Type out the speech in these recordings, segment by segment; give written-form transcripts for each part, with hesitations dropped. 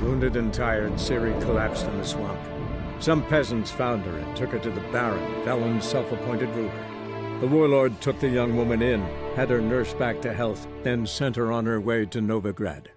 Wounded and tired, Ciri collapsed in the swamp. Some peasants found her and took her to the Baron, Velen's self-appointed ruler. The warlord took the young woman in, had her nursed back to health, then sent her on her way to Novigrad.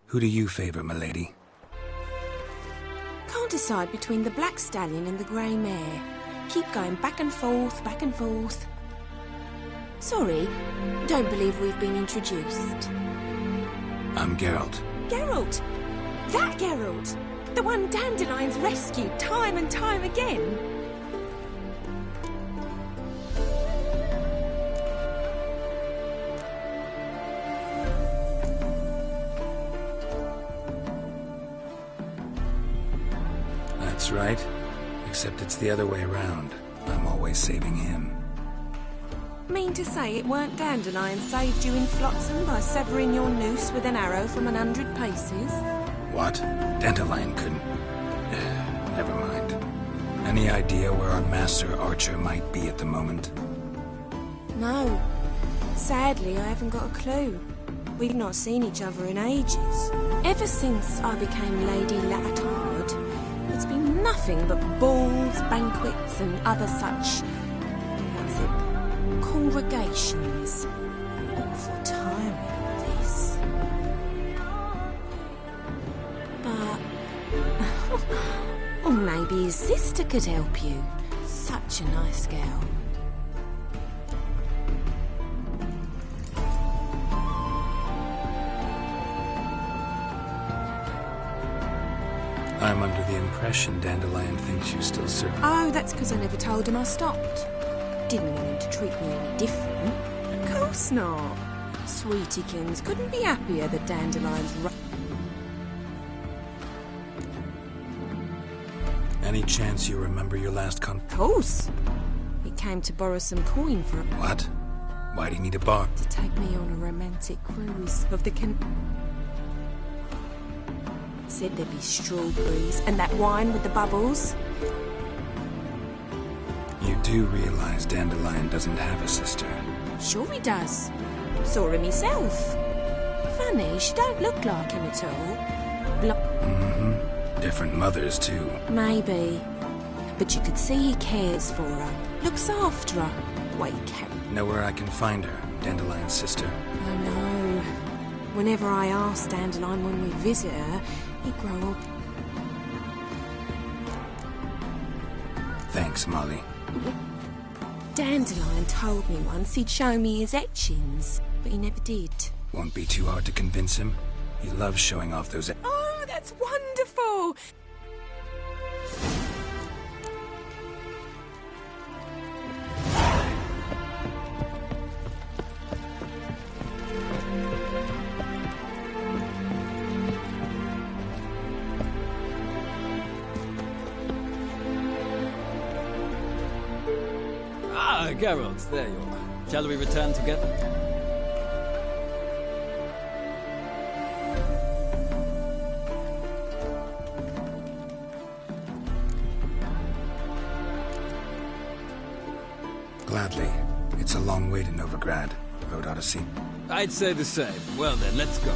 Who do you favor, milady? Can't decide between the black stallion and the grey mare. Keep going back and forth, back and forth. Sorry, don't believe we've been introduced. I'm Geralt. Geralt! That Geralt! The one Dandelion's rescued time and time again. That's right. Except it's the other way around. I'm always saving him. Mean to say it weren't Dandelion saved you in Flotsam by severing your noose with an arrow from 100 paces? What? Dandelion couldn't... Never mind. Any idea where our master archer might be at the moment? No. Sadly, I haven't got a clue. We've not seen each other in ages. Ever since I became Lady Latard, it's been nothing but balls, banquets, and other such... what's it? Congregations. Awful tiring, this. But... or maybe his sister could help you. Such a nice girl. I'm under the impression Dandelion thinks you still serve... Oh, that's because I never told him I stopped. Didn't want him to treat me any different. Of course not. Sweetiekins couldn't be happier that Dandelion's... Any chance you remember your last Of course. He came to borrow some coin for... What? Why do you need a bar? To take me on a romantic cruise of the Said there'd be strawberries and that wine with the bubbles. You do realize Dandelion doesn't have a sister? Sure he does. Saw him himself. Funny, she don't look like him at all. Mm-hmm. Different mothers, too. Maybe. But you could see he cares for her. Looks after her. The way he carries. Know where I can find her, Dandelion's sister? I know. Whenever I ask Dandelion when we visit her, he'd grow up. Thanks, Molly. Dandelion told me once he'd show me his etchings, but he never did. Won't be too hard to convince him. He loves showing off those... Oh, that's wonderful! Ah, Geralt, there you are. Shall we return together? Gladly. It's a long way to Novigrad. Road Odyssey. I'd say the same. Well then, let's go.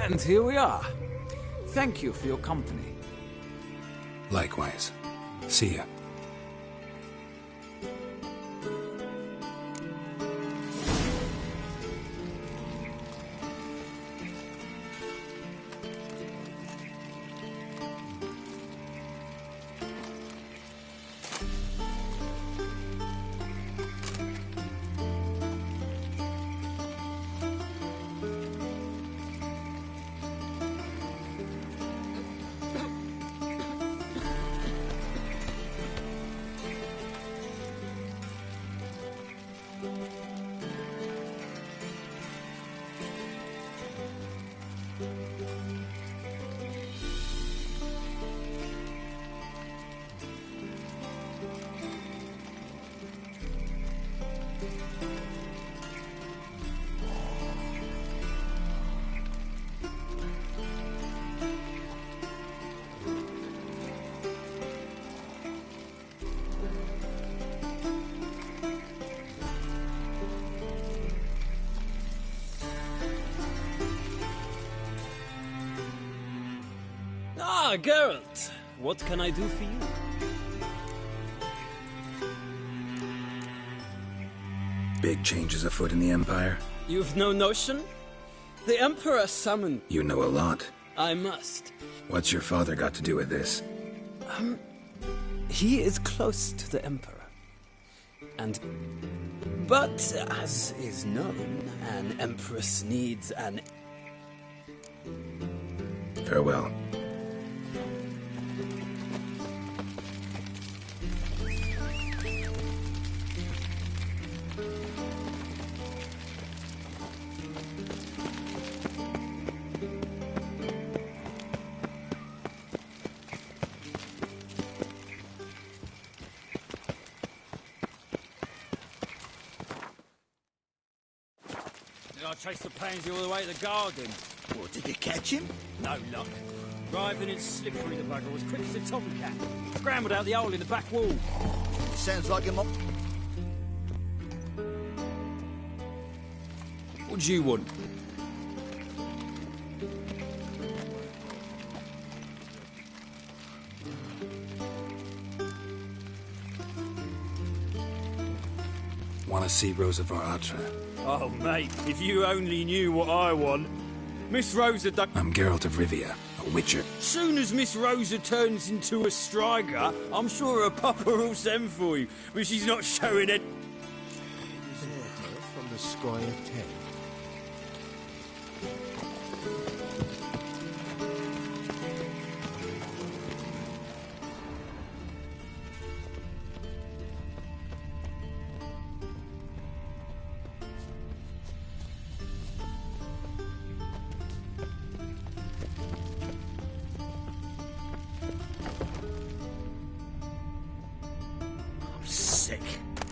And here we are. Thank you for your company. Likewise. See ya. Ah, Geralt. What can I do for you? Big changes afoot in the Empire. You've no notion? The Emperor summoned... You know a lot. I must. What's your father got to do with this? He is close to the Emperor. But, as is known, an Empress needs an... Farewell. I chased the pansy all the way to the garden. What, did you catch him? No luck. Driving in slippery, the bugger was quick as a tomcat. Scrambled out the hole in the back wall. Sounds like him. What do you want? Want to see Rosa var Atra? Oh, mate, if you only knew what I want. Miss Rosa duck... I'm Geralt of Rivia, a witcher. Soon as Miss Rosa turns into a striker, I'm sure her papa will send for you, but she's not showing it. From the Sky of Ten.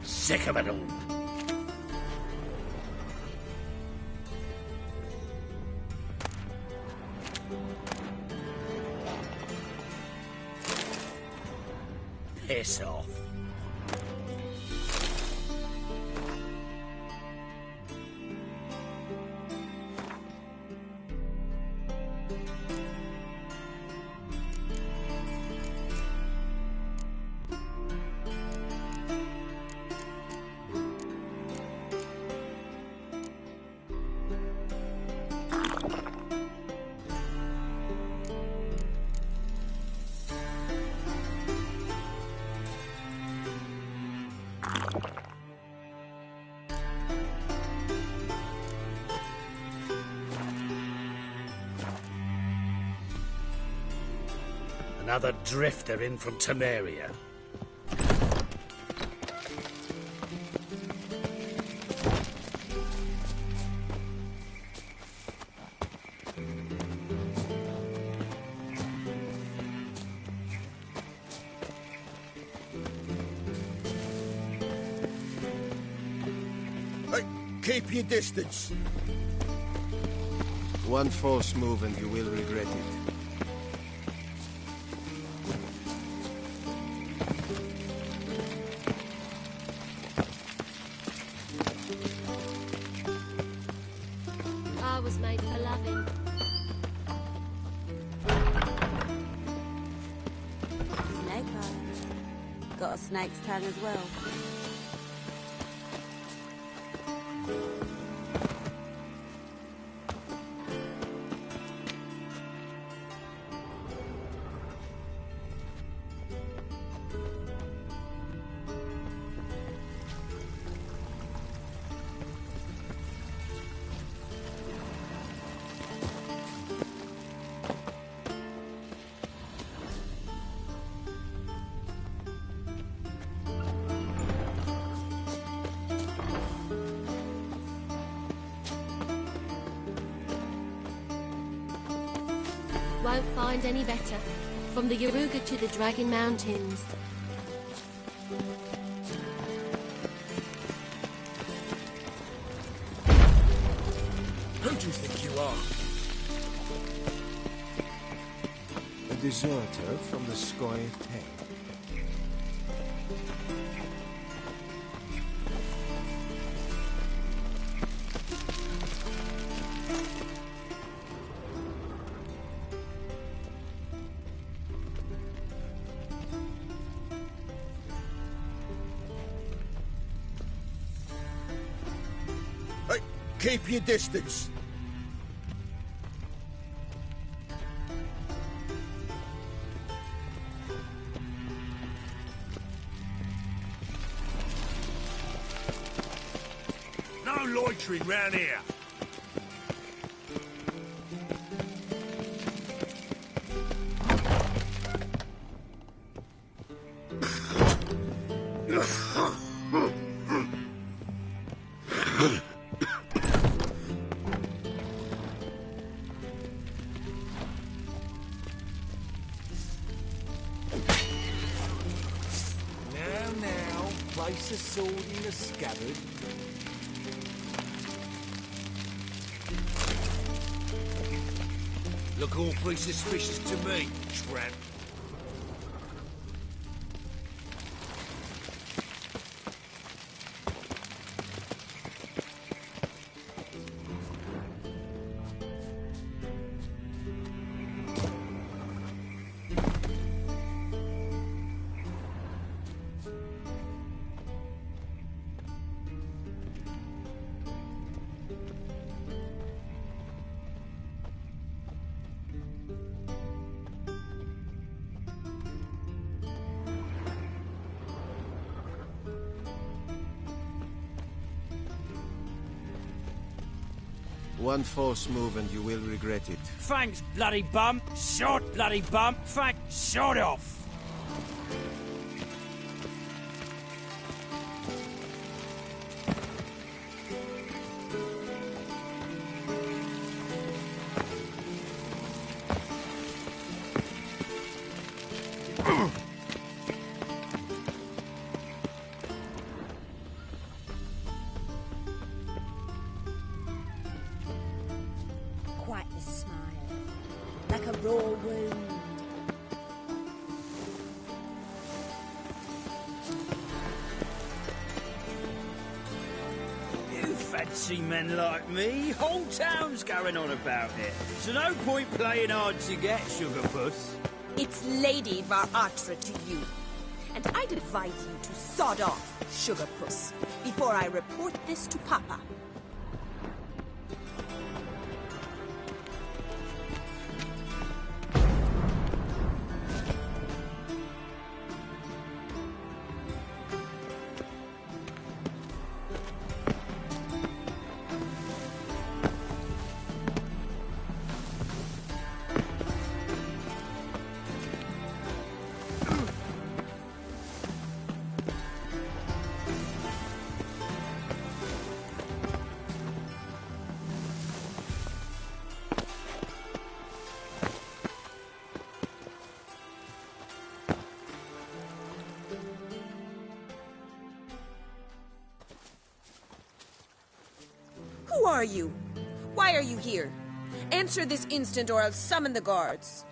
Sick of it all. Piss off. Another drifter in from Temeria. Hey, keep your distance. One false move and you will regret it. I was made for loving. Snake eye. Got a snake's tongue as well. Won't find any better. From the Yaruga to the Dragon Mountains. Who do you think you are? A deserter from the Squire Tech. Hey, keep your distance. No loitering round here. Now, place a sword in the scabbard. Look awfully suspicious to me, tramp. One false move and you will regret it. Thanks, bloody bum. Shot, bloody bum. Thank. Shot off. Quite the smile. Like a raw wound. You fancy men like me? Whole town's going on about it. So no point playing hard to get, sugar puss. It's Lady Varatra to you. And I'd advise you to sod off, sugar puss, before I report this to Papa. Who are you? Why are you here? Answer this instant or I'll summon the guards.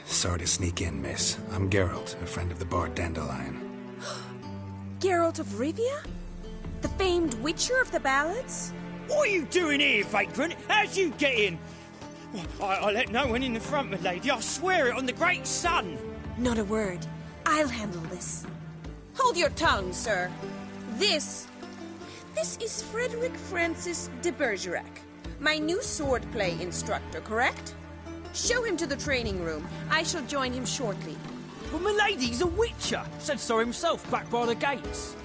Sorry to sneak in, miss. I'm Geralt, a friend of the bard Dandelion. Geralt of Rivia? The famed witcher of the ballads? What are you doing here, vagrant? How'd you get in? I let no one in the front, my lady. I swear it on the great sun. Not a word. I'll handle this. Hold your tongue, sir. This is Frederick Francis de Bergerac, my new swordplay instructor, correct? Show him to the training room. I shall join him shortly. But my lady's a witcher. Said so himself back by the gates.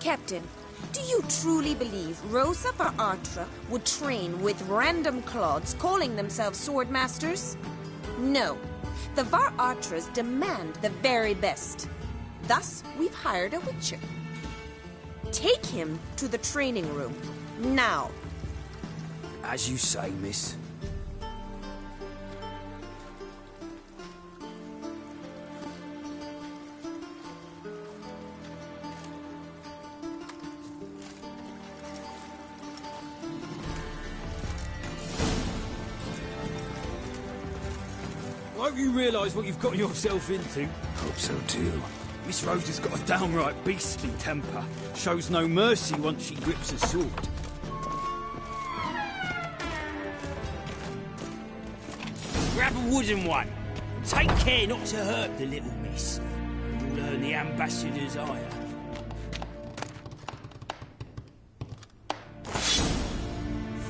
Captain, do you truly believe Rosa Artra would train with random clods calling themselves swordmasters? No. The Var Artras demand the very best. Thus, we've hired a witcher. Take him to the training room. Now. As you say, miss. I hope you realise what you've got yourself into. Hope so too. Miss Rosa's got a downright beastly temper. Shows no mercy once she grips a sword. Grab a wooden one. Take care not to hurt the little miss. You'll earn the ambassador's ire.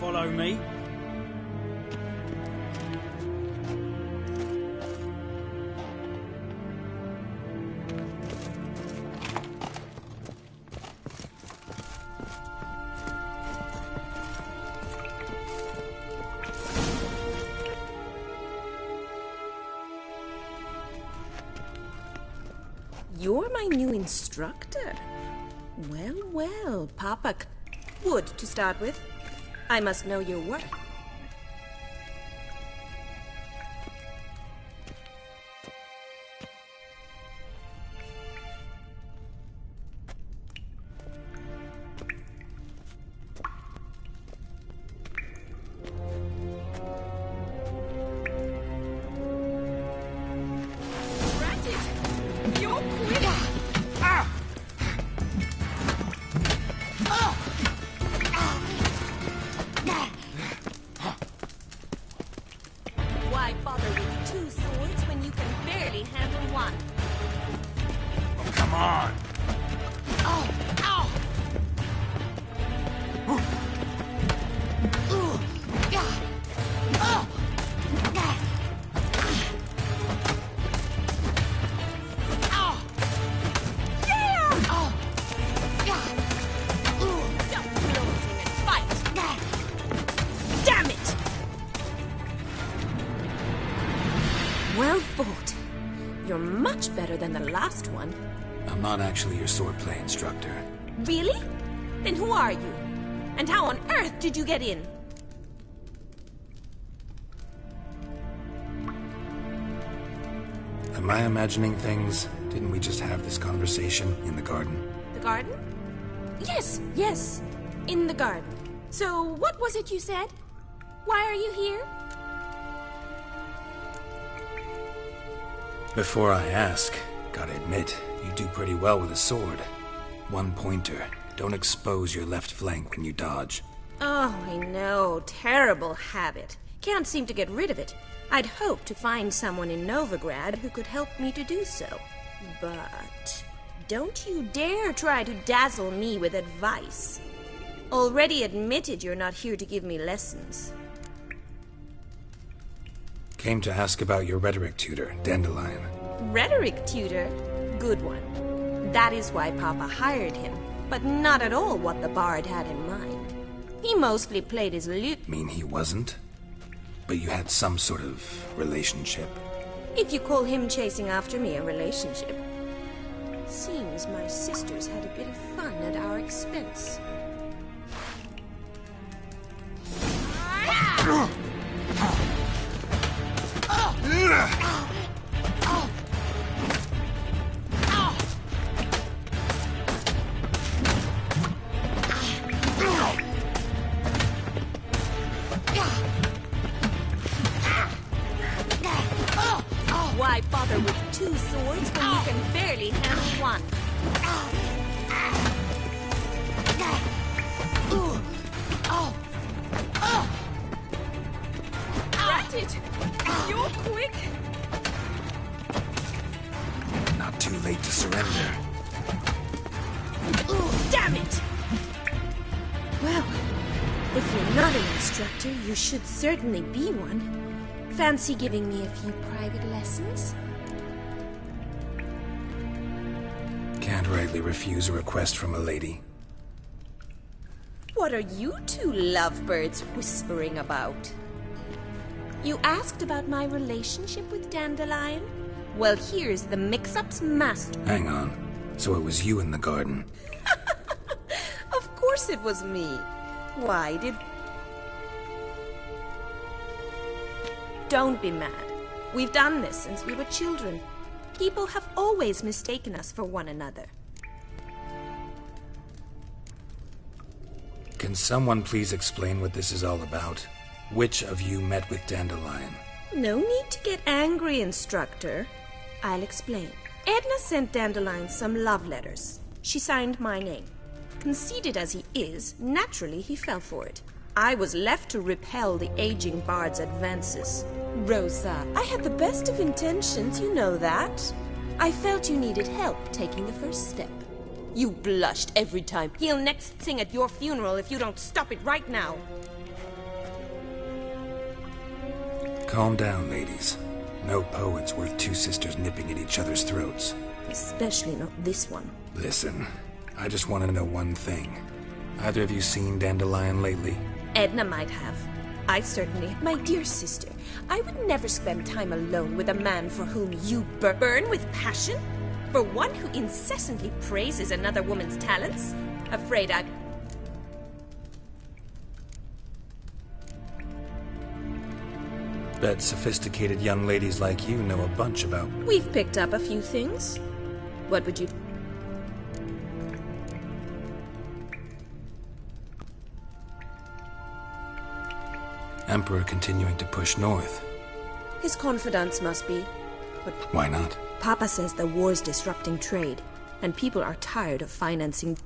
Follow me. You're my new instructor. Well, well, Papa would to start with. I must know your work. Why bother with two swords when you can barely handle one? Oh, come on! Oh, ow! Well fought. You're much better than the last one. I'm not actually your swordplay instructor. Really? Then who are you? And how on earth did you get in? Am I imagining things? Didn't we just have this conversation in the garden? The garden? Yes, yes. In the garden. So, what was it you said? Why are you here? Before I ask, gotta admit, you do pretty well with a sword. One pointer. Don't expose your left flank when you dodge. Oh, I know. Terrible habit. Can't seem to get rid of it. I'd hoped to find someone in Novigrad who could help me to do so. But don't you dare try to dazzle me with advice. Already admitted you're not here to give me lessons. Came to ask about your rhetoric tutor, Dandelion. Rhetoric tutor? Good one. That is why Papa hired him, but not at all what the bard had in mind. He mostly played his lute. Mean he wasn't? But you had some sort of relationship. If you call him chasing after me a relationship. Seems my sisters had a bit of fun at our expense. made it! You're quick! Not too late to surrender. Oh, damn it! Well, if you're not an instructor, you should certainly be one. Fancy giving me a few private lessons? Can't rightly refuse a request from a lady. What are you two lovebirds whispering about? You asked about my relationship with Dandelion? Well, here's the mix-up's master. Hang on. So it was you in the garden? Of course it was me. Why did... Don't be mad. We've done this since we were children. People have always mistaken us for one another. Can someone please explain what this is all about? Which of you met with Dandelion? No need to get angry, instructor. I'll explain. Edna sent Dandelion some love letters. She signed my name. Conceited as he is, naturally he fell for it. I was left to repel the aging bard's advances. Rosa, I had the best of intentions, you know that. I felt you needed help taking the first step. You blushed every time. He'll next sing at your funeral if you don't stop it right now. Calm down, ladies. No poet's worth two sisters nipping at each other's throats. Especially not this one. Listen, I just want to know one thing. Either of you seen Dandelion lately? Edna might have. I certainly... My dear sister, I would never spend time alone with a man for whom you burn with passion. For one who incessantly praises another woman's talents. Afraid I... Bet sophisticated young ladies like you know a bunch about... We've picked up a few things. What would you... Emperor continuing to push north. His confidants must be. But why not? Papa says the war's disrupting trade, and people are tired of financing...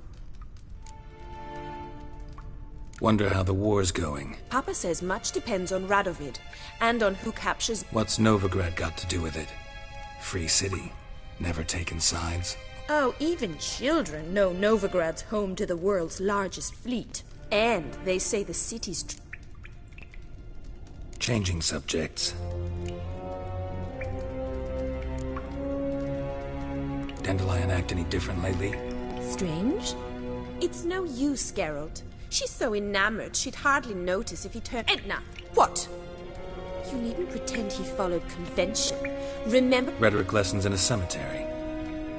Wonder how the war's going. Papa says much depends on Radovid, and on who captures... What's Novigrad got to do with it? Free city. Never taken sides. Oh, even children know Novigrad's home to the world's largest fleet. And they say the city's... Changing subjects. Dandelion act any different lately? Strange? It's no use, Geralt. She's so enamored she'd hardly notice if he turned... Edna! What? You needn't pretend he followed convention. Remember... Rhetoric lessons in a cemetery.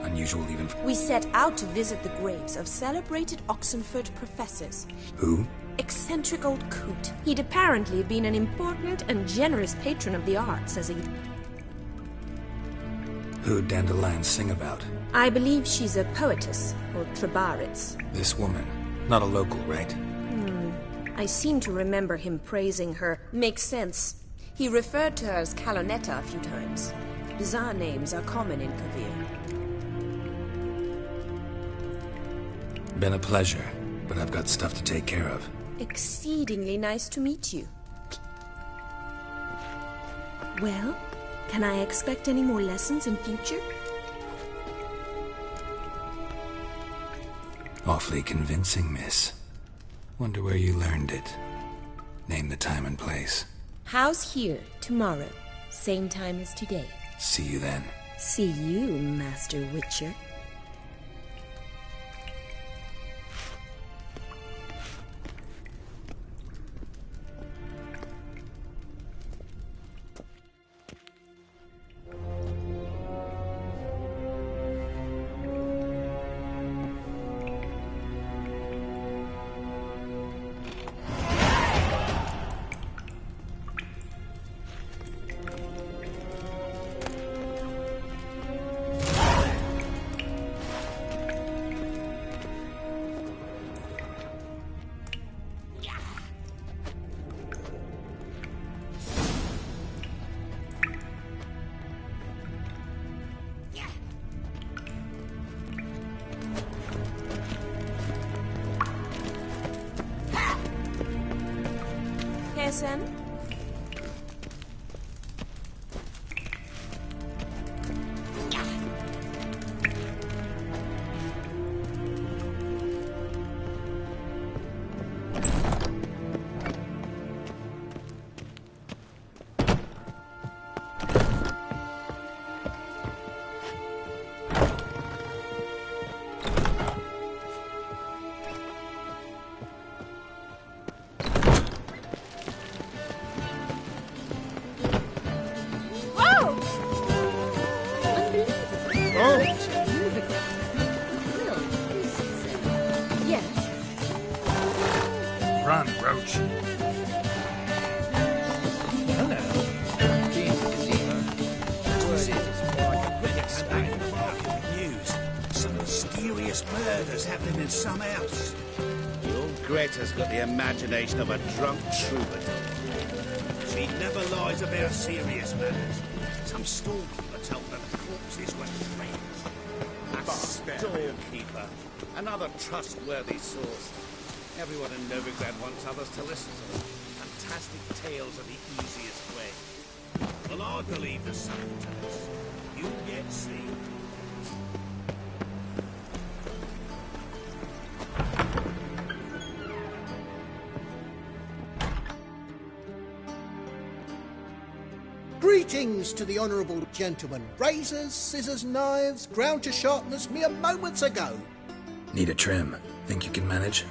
Unusual even... We set out to visit the graves of celebrated Oxenford professors. Who? Eccentric old coot. He'd apparently been an important and generous patron of the arts as a... Who'd Dandelion sing about? I believe she's a poetess, or Trebaritz. This woman. Not a local, right? I seem to remember him praising her. Makes sense. He referred to her as Calonetta a few times. Bizarre names are common in Kavir. Been a pleasure, but I've got stuff to take care of. Exceedingly nice to meet you. Well, can I expect any more lessons in future? Awfully convincing, miss. Wonder where you learned it. Name the time and place. House here, tomorrow. Same time as today. See you then. See you, Master Witcher. approach. Some mysterious murders happening in some house. The old Greta's got the imagination of a drunk troubadour. She never lies about serious matters. Some storekeeper told her the corpses were friends. A storekeeper. Another trustworthy source. Everyone in Novigrad wants others to listen to them. Fantastic tales are the easiest way. Well, I believe the sabotage. You'll get seen. Greetings to the honourable gentleman. Razors, scissors, knives, ground to sharpness mere moments ago. Need a trim. Think you can manage?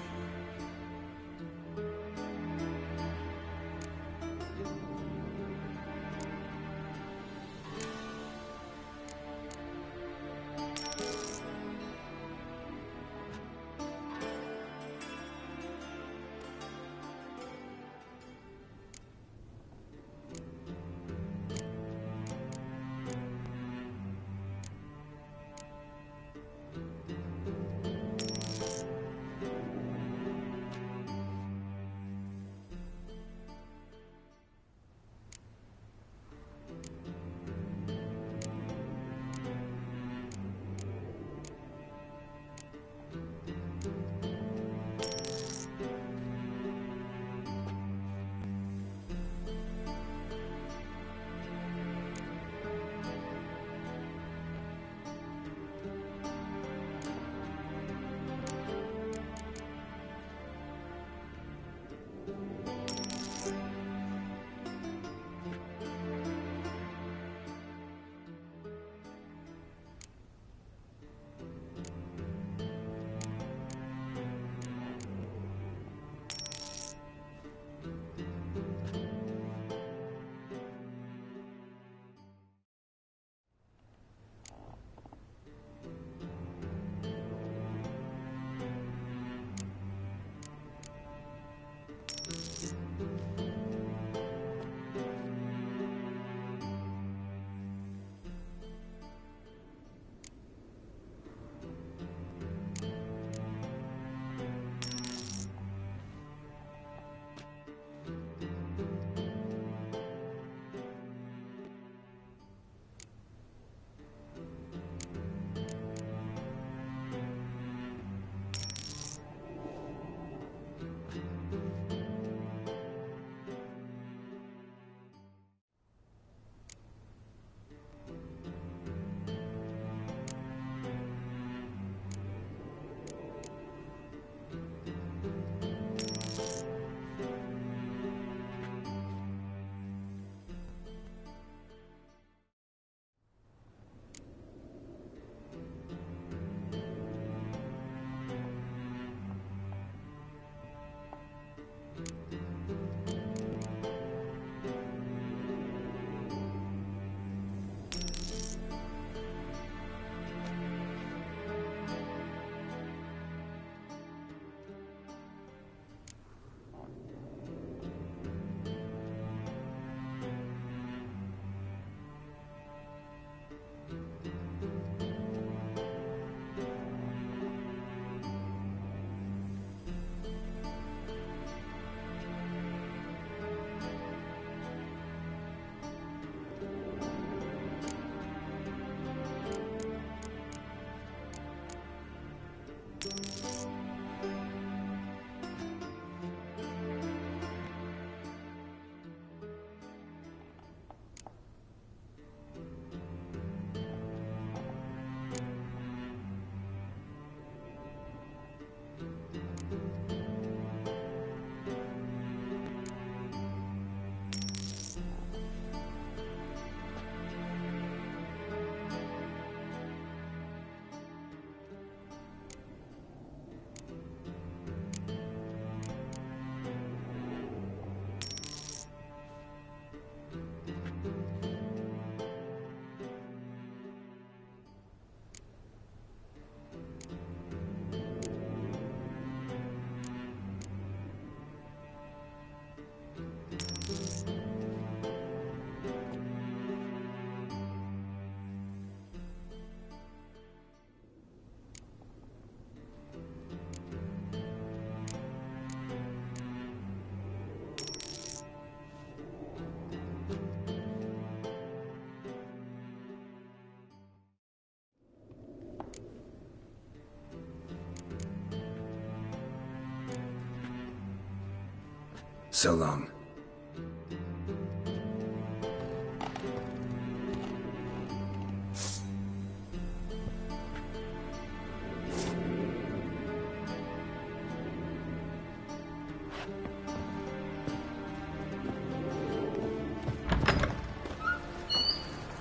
So long.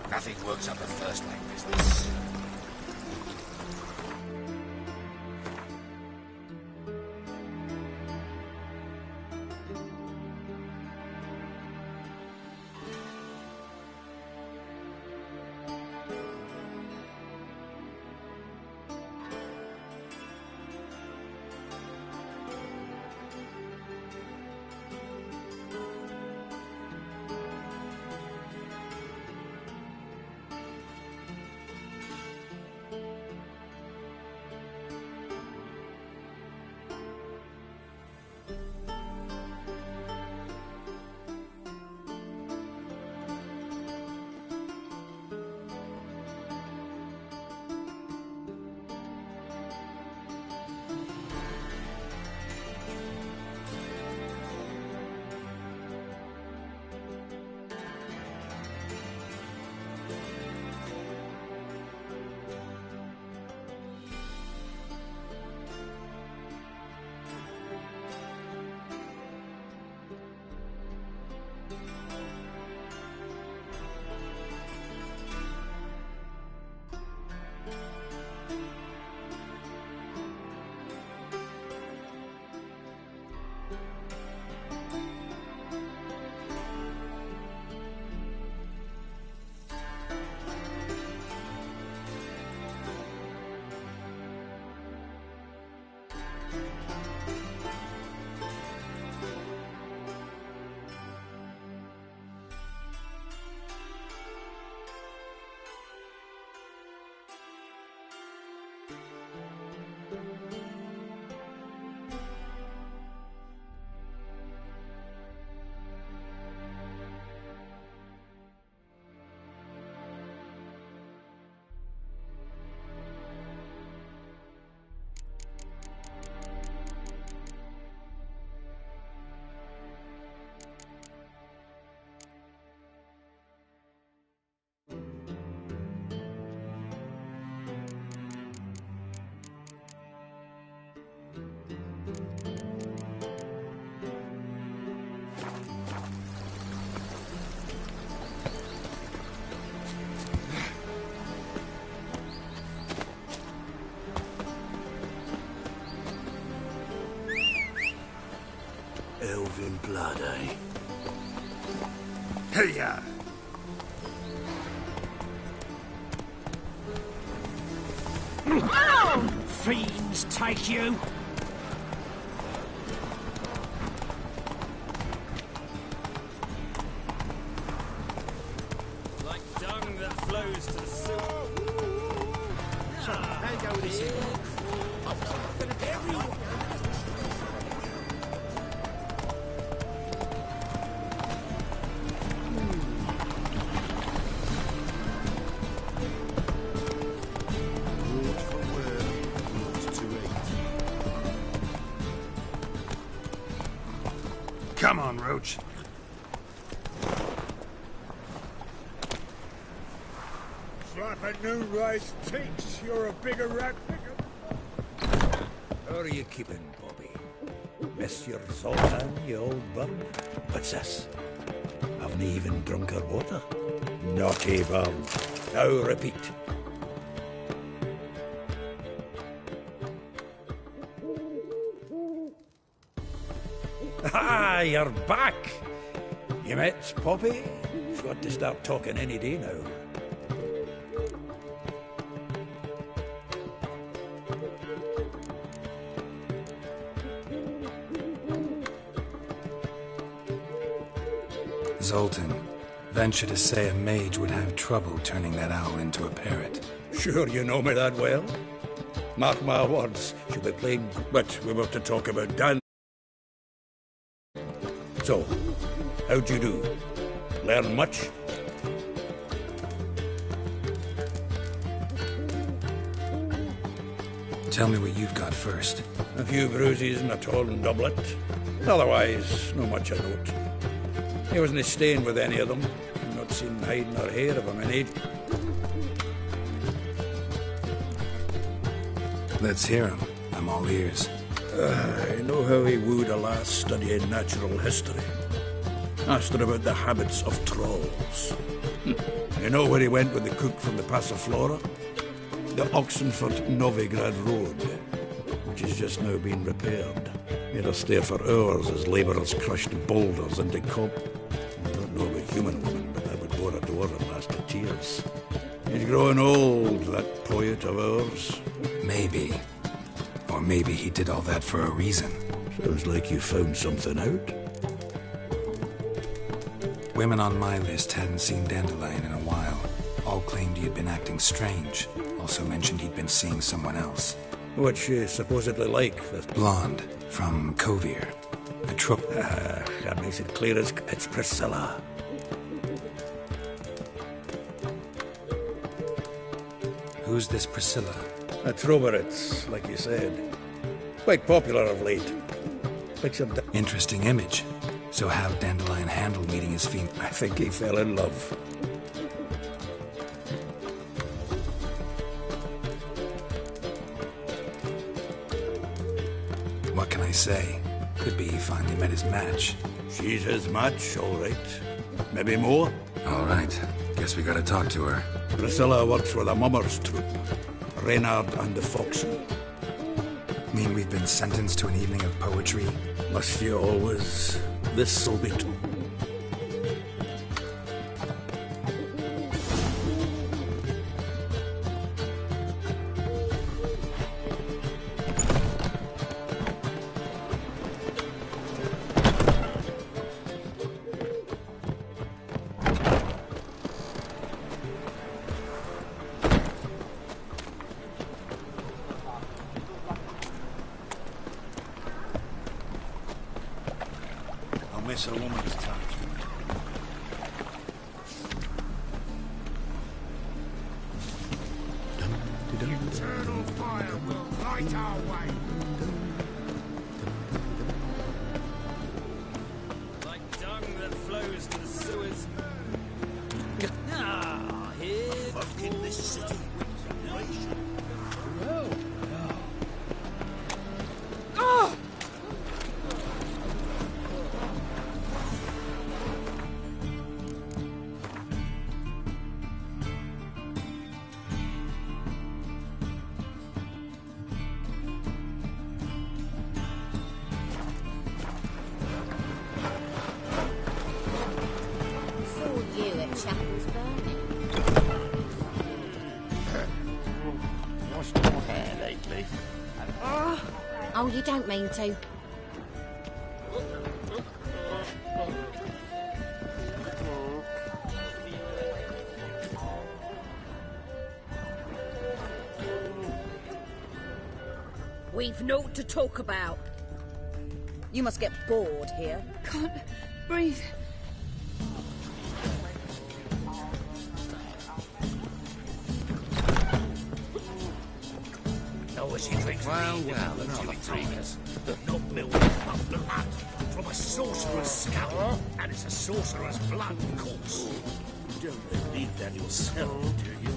Nothing works up a first-name business. Elven blood, eh? Hey-ya! Fiends take you! Like dung that flows to the sewer. How go with this? Come on, Roach. Slap a new rice teats. You're a bigger rat picker. How are you keeping, Bobby? Miss your Zoltan, you old bird? What's this? Haven't even drunk her water? Naughty bird. Now repeat. Ah, you're back! You met Poppy? She's got to start talking any day now. Zoltan. Venture to say a mage would have trouble turning that owl into a parrot. Sure you know me that well? Mark my words, she'll be playing... But we were to talk about Dan. So, how'd you do? Learn much? Tell me what you've got first. A few bruises and a torn doublet. Otherwise, no much of note. He wasn't staying with any of them. I've not seen hide nor hair of him in age. Let's hear him. I'm all ears. I know how he wooed a lass studying natural history. Asked her about the habits of trolls. You know where he went with the cook from the Passiflora? The Oxenford-Novigrad Road, which has just now been repaired. Made us stare for hours as labourers crushed boulders into cob. I don't know about human women, but I would bore a dwarven lass to tears. He's growing old, that poet of ours. Maybe. Or maybe he did all that for a reason. Sounds like you found something out. Women on my list hadn't seen Dandelion in a while. All claimed he had been acting strange. Also mentioned he'd been seeing someone else. What's she supposedly like? The blonde, from Kovir. A troop. That makes it clear it's Priscilla. Who's this Priscilla? A Troberitz, like you said. Quite popular of late. Interesting image. So how'd Dandelion handle meeting his fiend? I think he fell in love. What can I say? Could be he finally met his match. She's his match, all right. Maybe more? All right. Guess we gotta talk to her. Priscilla works with a mummers troupe. Reynard and the Foxen. Mean we've been sentenced to an evening of poetry? Must you always? This'll be... Miss a woman's touch. Eternal fire will light our way. Like dung that flows to the sewers. Ah, here. Fucking this city with generation. Chapel's burning. Washed your hair lately? Oh, you don't mean to. We've naught to talk about. You must get bored here. Can't breathe. As he drinks another dreamers. Not milk, but blood. From a sorcerer's scalp. And it's a sorcerer's blood, of course. You don't believe that yourself, do you?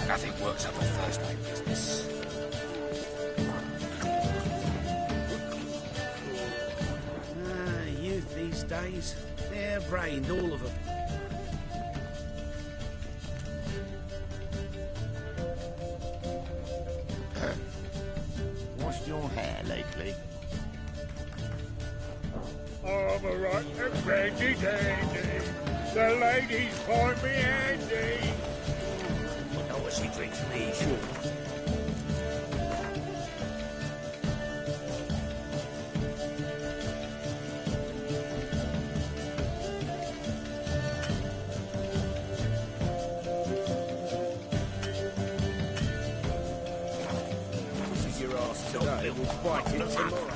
Nothing works out of first-rate business. Youth these days, they're brained, all of them. Washed your hair lately? I'm a right and brandy dandy. The ladies find me handy. No, as he drinks me, sure. Today, we'll fight it tomorrow.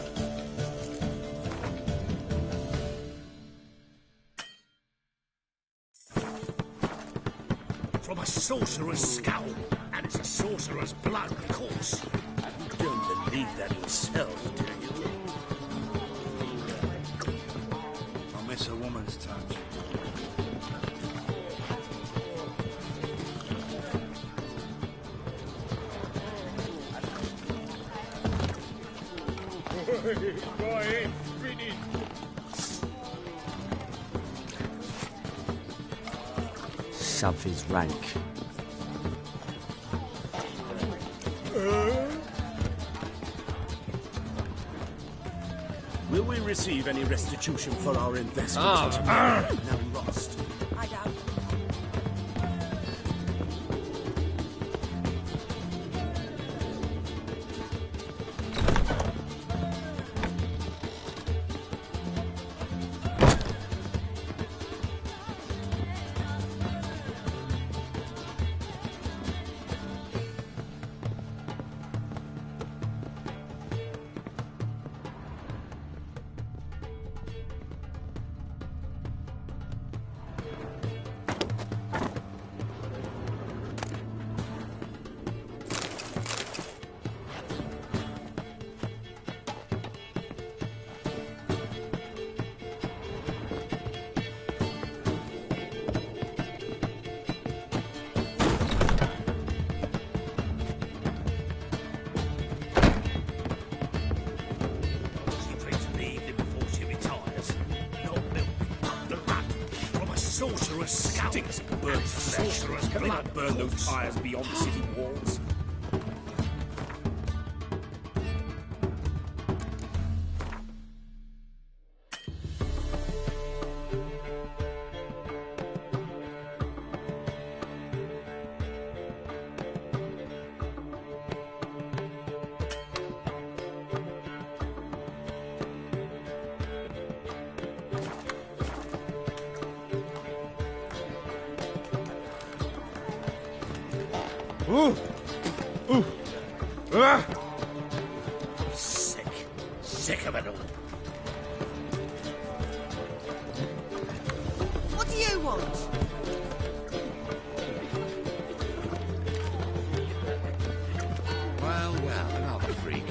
from a sorcerer's skull, and it's a sorcerer's blood, of course. You don't believe that yourself, do you? I miss a woman's touch. Go ahead, finish. Shove his rank. Will we receive any restitution for our investment? Now lost. I doubt. Sorcerer's scalp. Stinks of burnt flesh. Can they not burn those tires beyond the city walls? Ooh! Ooh! Ah! Sick. Sick of it all. What do you want? Well, another freak.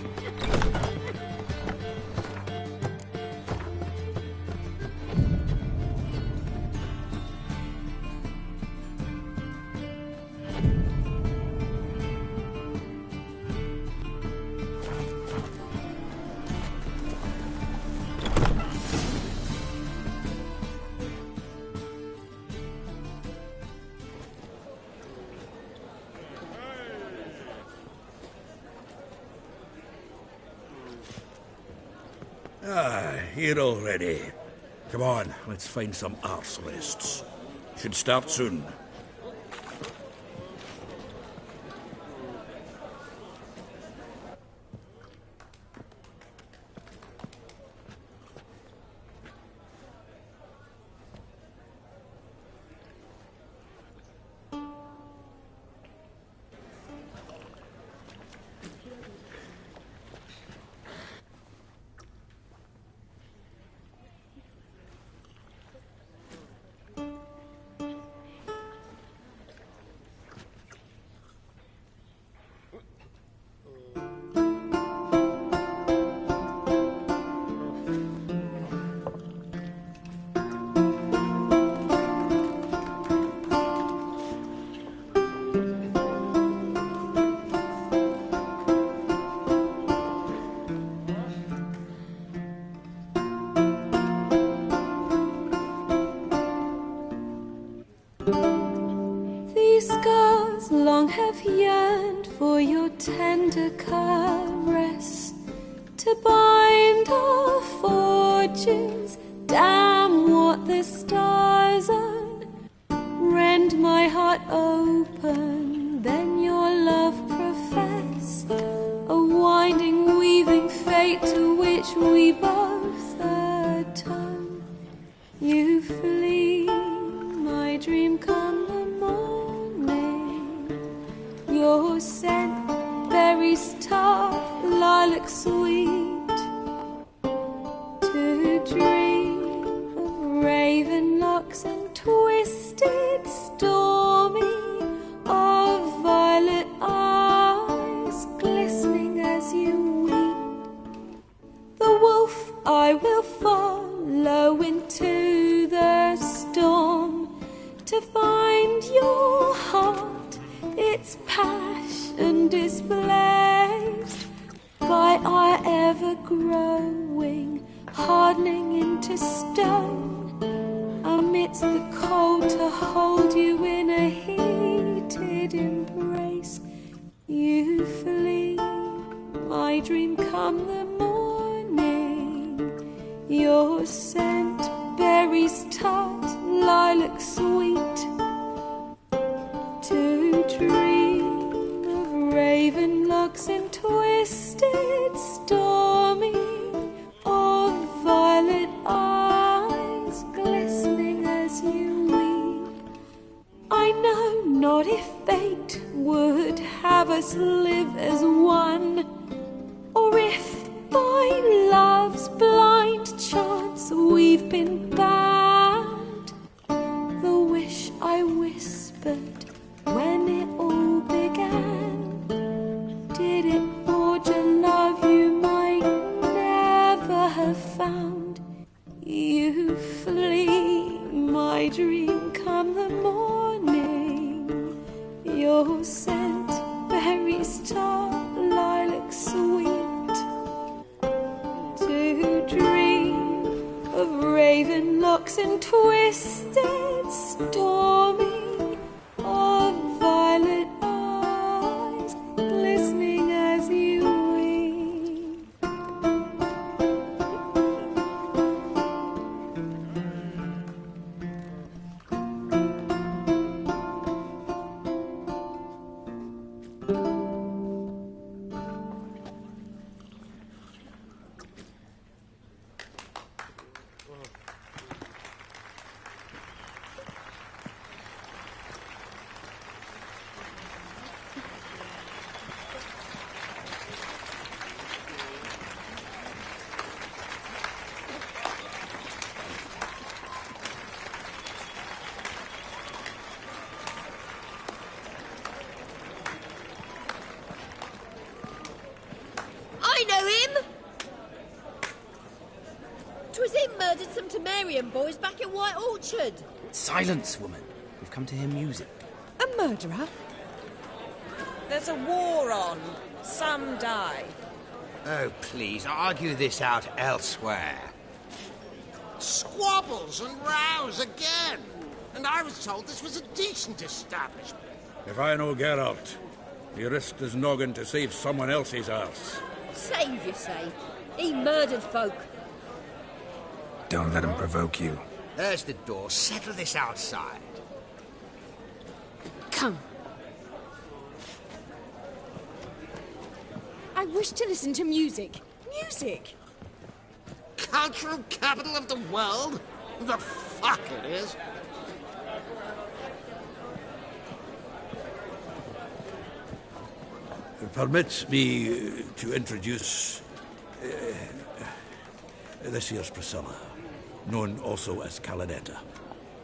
Here already. Come on, let's find some arse rests. Should start soon. These scars long have yearned for your tender caress, to bind our fortunes. Damn what the stars own. Rend my heart open, then your love profess, a winding, weaving fate to which we both atone. You flee, my dream come the morning. Your scent, berries tart, lilac sweet, to dream of raven locks and twisted, stormy to the storm to find your heart, its passion displaced by our ever-growing, hardening into stone, amidst the cold to hold you in a heated embrace. You flee, my dream come the morning, your scent berries tart, lilac sweet, to dream of raven locks and twisted stormy, of violet eyes glistening as you weep. I know not if fate would have us live as one, or if by love's blind chance we've been bound. The wish I whispered when it all began, did it forge a love you might never have found? You flee, my dream come the morning, your scent berries tart, lilac sweet, to dream of raven locks and twisted stormy, of violet eyes glistening as you weep. I know him! 'Twas him murdered some Temerian boys back at White Orchard. Silence, woman. We've come to hear music. A murderer? There's a war on. Some die. Oh, please, argue this out elsewhere. Squabbles and rows again. And I was told this was a decent establishment. If I know Geralt, he risked his noggin to save someone else's arse. Save, you say? He murdered folk. Don't let him provoke you. There's the door. Settle this outside. Come. I wish to listen to music. Music! Cultural capital of the world? The fuck it is. Permit me to introduce this here's Priscilla, known also as Calinetta,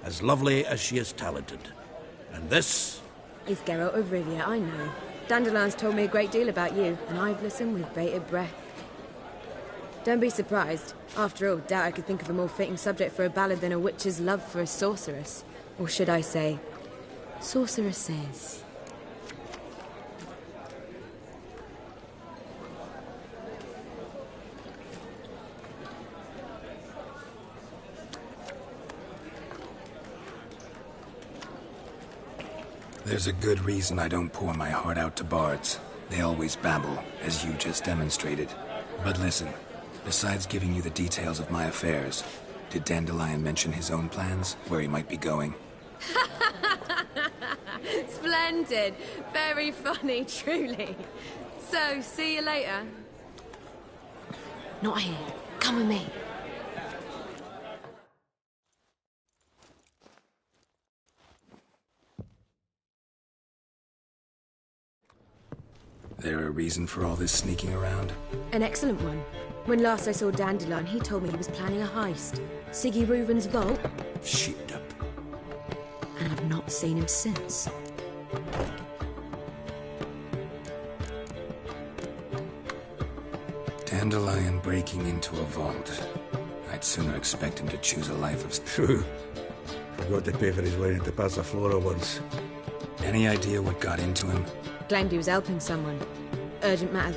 as lovely as she is talented. And this is Geralt of Rivia, I know. Dandelion's told me a great deal about you, and I've listened with bated breath. Don't be surprised. After all, doubt I could think of a more fitting subject for a ballad than a witch's love for a sorceress. Or should I say, sorceresses. There's a good reason I don't pour my heart out to bards. They always babble, as you just demonstrated. But listen, besides giving you the details of my affairs, did Dandelion mention his own plans, where he might be going? Splendid. Very funny, truly. So, see you later. Not here. Come with me. There a reason for all this sneaking around? An excellent one. When last I saw Dandelion, he told me he was planning a heist. Siggy Reuven's vault. Shipped up. And I've not seen him since. Dandelion breaking into a vault. I I'd sooner expect him to choose a life of... True. Forgot to pay for his way into Passaflora once. Any idea what got into him? Claimed he was helping someone. Urgent matter.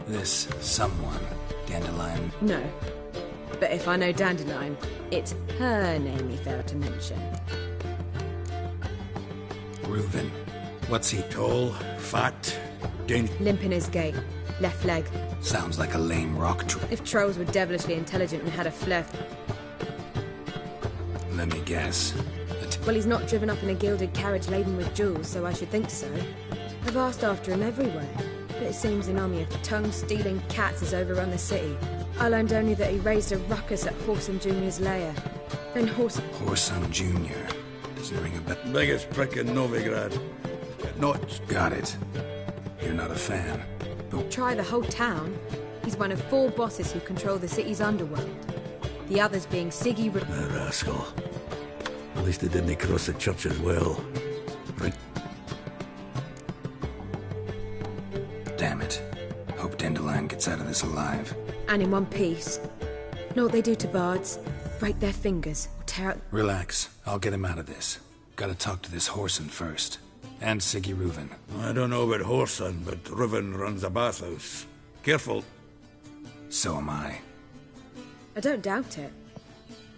This someone, Dandelion? No. But if I know Dandelion, it's her name he failed to mention. Reuven. What's he? Tall, fat, limp in his gait. Left leg. Sounds like a lame rock If trolls were devilishly intelligent and had a flair... Let me guess. Well, he's not driven up in a gilded carriage laden with jewels, so I should think so. I've asked after him everywhere, but it seems an army of tongue-stealing cats has overrun the city. I learned only that he raised a ruckus at Whoreson Jr.'s lair. Then Whoreson Jr. Doesn't ring a bell. Biggest prick in Novigrad. Not... Got it. You're not a fan. But... Try the whole town. He's one of 4 bosses who control the city's underworld. The others being Siggy... A rascal. At least they didn't cross the church as well. Right. Damn it. Hope Dandelion gets out of this alive. And in one piece. Know what they do to bards? Break their fingers, tear out... Relax. I'll get him out of this. Gotta talk to this Whoreson first. And Siggy Reuven. I don't know about Whoreson, but Reuven runs a bathhouse. Careful. So am I. I don't doubt it.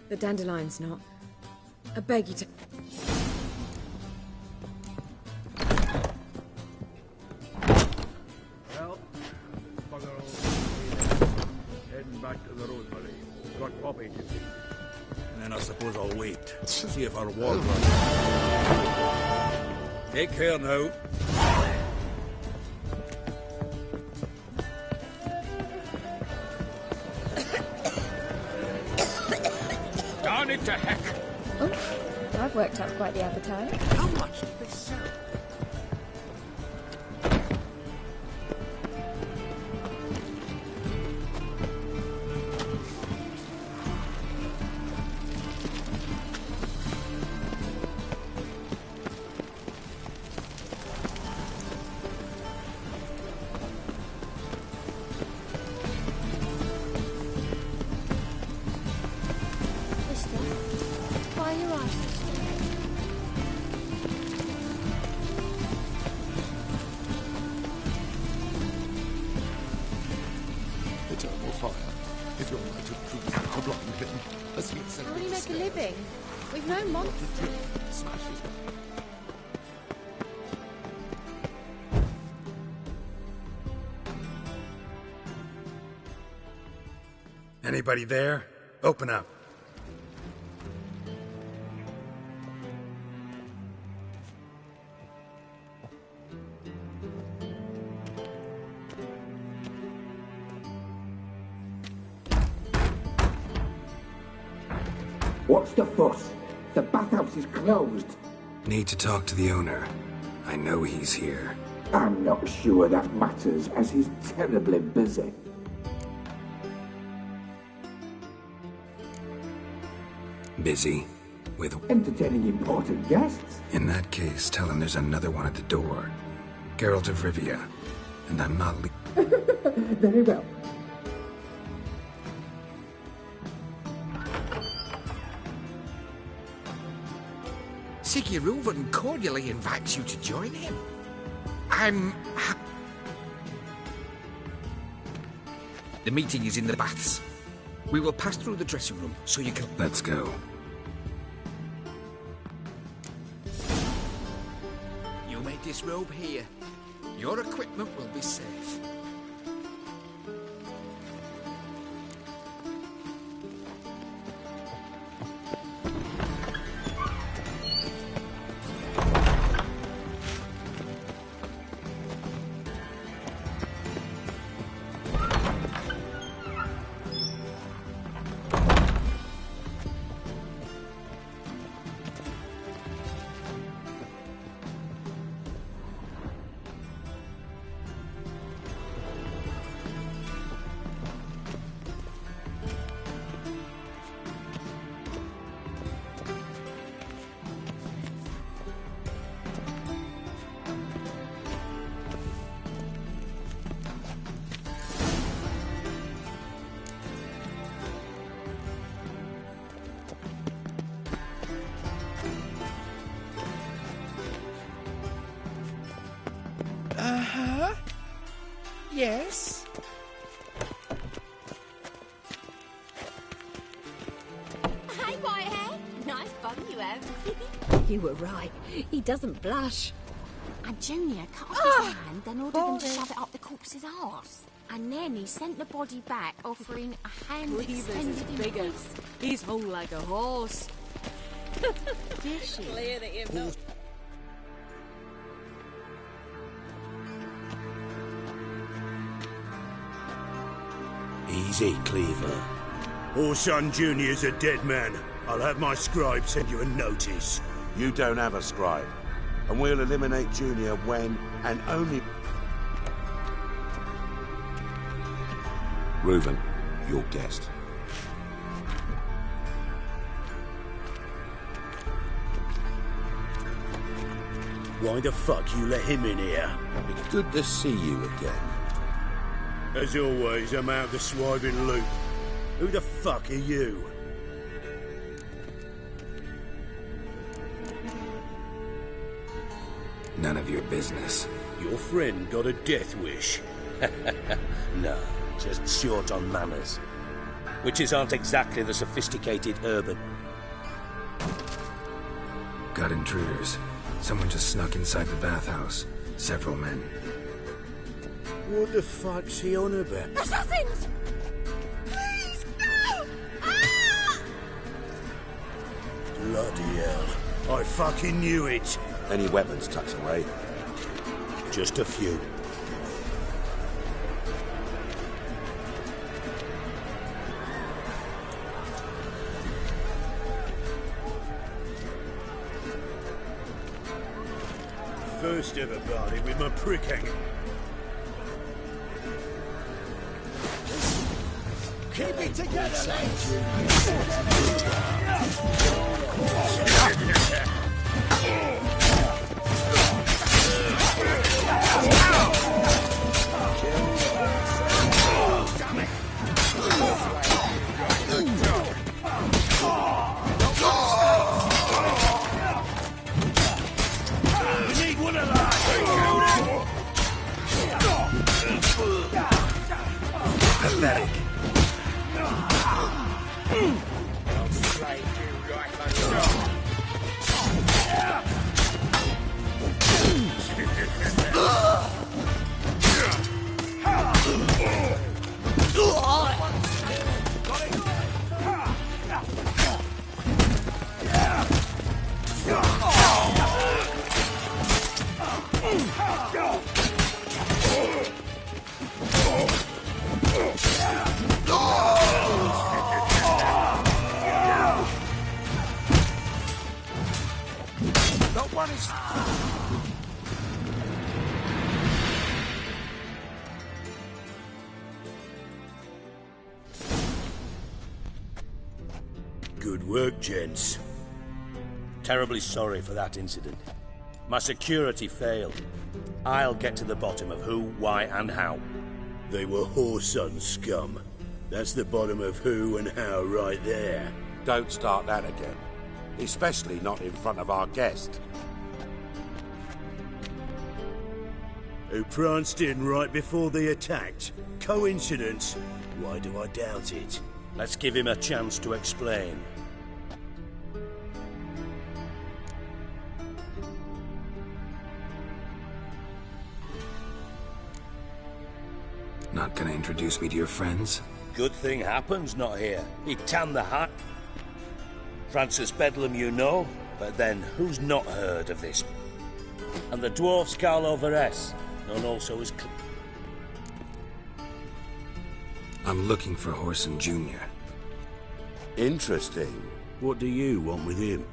But Dandelion's not. I beg you to... Well, bugger all. Heading back to the Rosemary. Got Poppy to see. And then I suppose I'll wait. See if our war runs. Take care now. Darn it to heck! Oh, I've worked up quite the appetite. How much did they sell? Why are your eyes so still? Eternal fire. If your light of truth to blind him, as he said. How do you make a living? We've no monsters. Smashes. Anybody there? Open up. What's the fuss? The bathhouse is closed. Need to talk to the owner. I know he's here. I'm not sure that matters, as he's terribly busy. Busy? With... Entertaining important guests. In that case, tell him there's another one at the door. Geralt of Rivia. And I'm not... Very well. Siggy Reuven cordially invites you to join him. The meeting is in the baths. We will pass through the dressing room so you can... Let's go. You may disrobe here. Your equipment will be safe. Huh? Yes? Hey, Whitehead. Nice bum you have. You were right. He doesn't blush. And Junior cut off his hand, then ordered them to shove it up the corpse's arse. And then he sent the body back, offering a hand Cleaver's extended is in bigger. peace. He's whole like a horse. Dishy. Clear that you've not... Easy, Cleaver. Orson Jr.'s a dead man. I'll have my scribe send you a notice. You don't have a scribe. And we'll eliminate Junior when and only... Reuven, your guest. Why the fuck you let him in here? It's good to see you again. As always, I'm out the swiving loop. Who the fuck are you? None of your business. Your friend got a death wish. No, just short on manners. Witches aren't exactly the sophisticated urban. Got intruders. Someone just snuck inside the bathhouse. Several men. What the fuck's he on about? Assassins! Please, no! Ah! Bloody hell. I fucking knew it. Any weapons tucked away? Just a few. First ever party with my prick hanging. Keep it together, lads! Pathetic. Good work, gents. Terribly sorry for that incident. My security failed. I'll get to the bottom of who, why, and how. They were whoreson scum. That's the bottom of who and how right there. Don't start that again. Especially not in front of our guest. Who pranced in right before they attacked. Coincidence? Why do I doubt it? Let's give him a chance to explain. Not gonna introduce me to your friends? Good thing Happen's not here. He'd tan the hat. Francis Bedlam you know, but then who's not heard of this? And the dwarf's Carlo Veres, known also as... I'm looking for Whoreson Jr. Interesting. What do you want with him?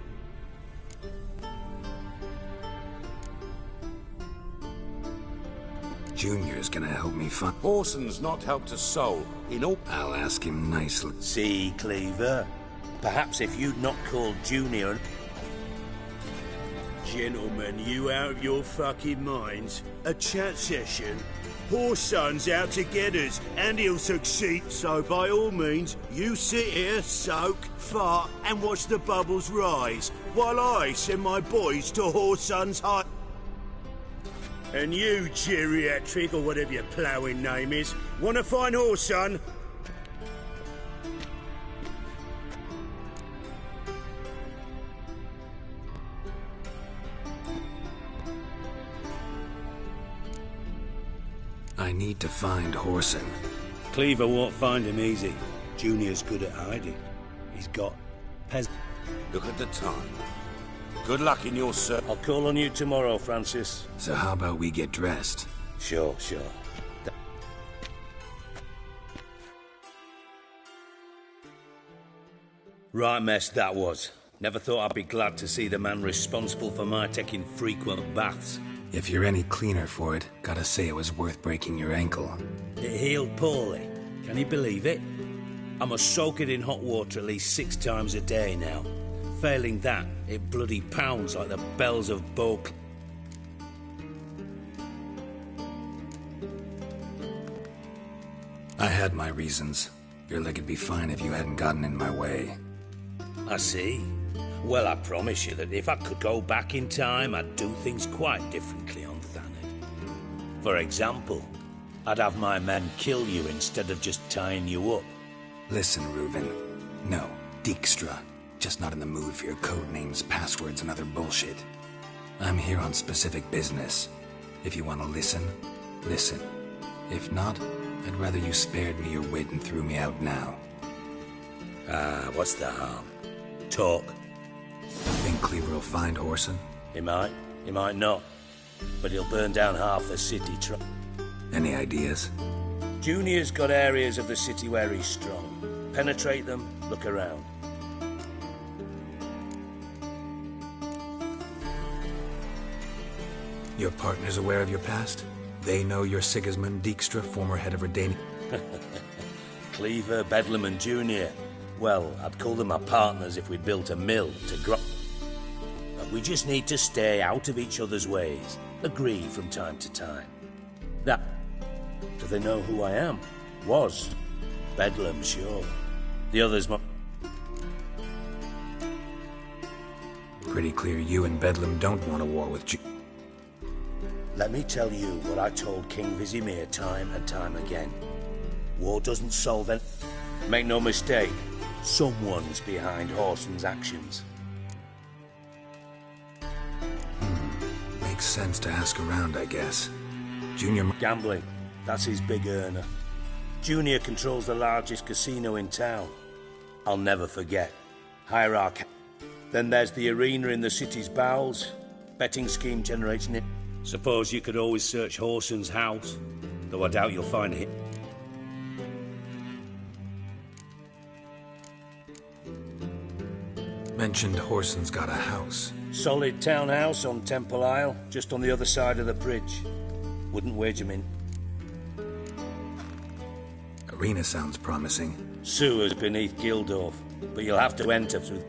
Junior's gonna help me find... Whoreson's not helped a soul in all... I'll ask him nicely. See, Cleaver? Perhaps if you'd not called Junior... Gentlemen, you out of your fucking minds? A chat session? Whoreson's out to get us, and he'll succeed. So by all means, you sit here, soak, fart, and watch the bubbles rise, while I send my boys to Whoreson's hut. And you, geriatric, or whatever your ploughing name is, want a fine horse, son? I need to find Horson. Cleaver won't find him easy. Junior's good at hiding. He's got Look at the time. Good luck in your search. I'll call on you tomorrow, Francis. So how about we get dressed? Sure. Right mess that was. Never thought I'd be glad to see the man responsible for my taking frequent baths. If you're any cleaner for it, gotta say it was worth breaking your ankle. It healed poorly. Can you believe it? I must soak it in hot water at least 6 times a day now. Failing that, it bloody pounds like the bells of Bow. I had my reasons. Your leg would be fine if you hadn't gotten in my way. I see. Well, I promise you that if I could go back in time, I'd do things quite differently on Thanet. For example, I'd have my men kill you instead of just tying you up. Listen, Reuven. No, Dijkstra. Just not in the mood for your code names, passwords, and other bullshit. I'm here on specific business. If you want to listen, listen. If not, I'd rather you spared me your wit and threw me out now. What's the harm? Talk. Think Cleaver will find Horson? He might not. But he'll burn down half the city. Any ideas? Junior's got areas of the city where he's strong. Penetrate them, look around. Your partner's aware of your past? They know you're Sigismund Dijkstra, former head of Redania? Cleaver, Bedlam and Junior. Well, I'd call them my partners if we'd built a mill to grow. But we just need to stay out of each other's ways. Agree from time to time. That. Do they know who I am? Was. Bedlam, sure. The others Pretty clear you and Bedlam don't want a war with Let me tell you what I told King Vizimir time and time again. War doesn't solve it. Make no mistake, someone's behind Horson's actions. Makes sense to ask around, I guess. Junior... Gambling. That's his big earner. Junior controls the largest casino in town. I'll never forget. Hierarchy. Then there's the arena in the city's bowels. Betting scheme generates it. Suppose you could always search Horson's house, though I doubt you'll find it. Mentioned Horson's got a house. Solid townhouse on Temple Isle, just on the other side of the bridge. Wouldn't wage him in. Arena sounds promising. Sewers beneath Gildorf, but you'll have to enter through...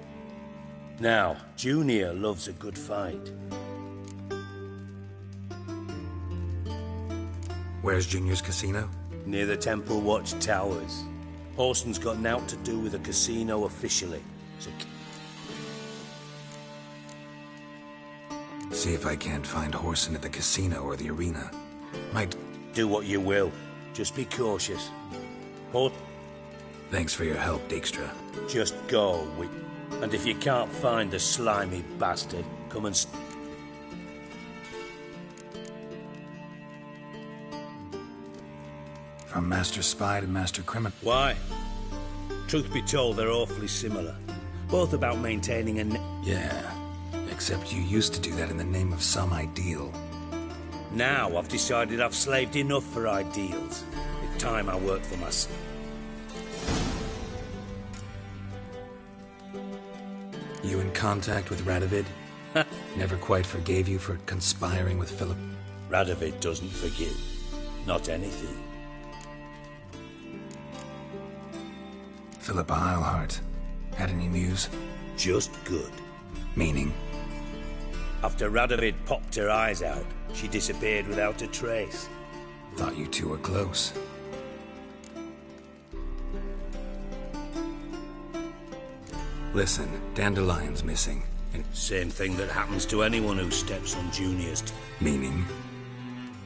Now, Junior loves a good fight. Where's Junior's casino? Near the Temple Watch Towers. Horson's got naught to do with the casino officially, so... See if I can't find Horson at the casino or the arena. Might... Do what you will. Just be cautious. Thanks for your help, Dijkstra. Just go, and if you can't find the slimy bastard, come and... From Master Spy to Master Criminal. Why? Truth be told, they're awfully similar. Both about maintaining a... Yeah, except you used to do that in the name of some ideal. Now I've decided I've slaved enough for ideals. It's time I work for myself. You in contact with Radovid? Never quite forgave you for conspiring with Philip? Radovid doesn't forgive. Not anything. Philippa Eilhart. Had any news? Just good. Meaning? After Radovid popped her eyes out, she disappeared without a trace. Thought you two were close. Listen, Dandelion's missing. Same thing that happens to anyone who steps on Junior's... Meaning?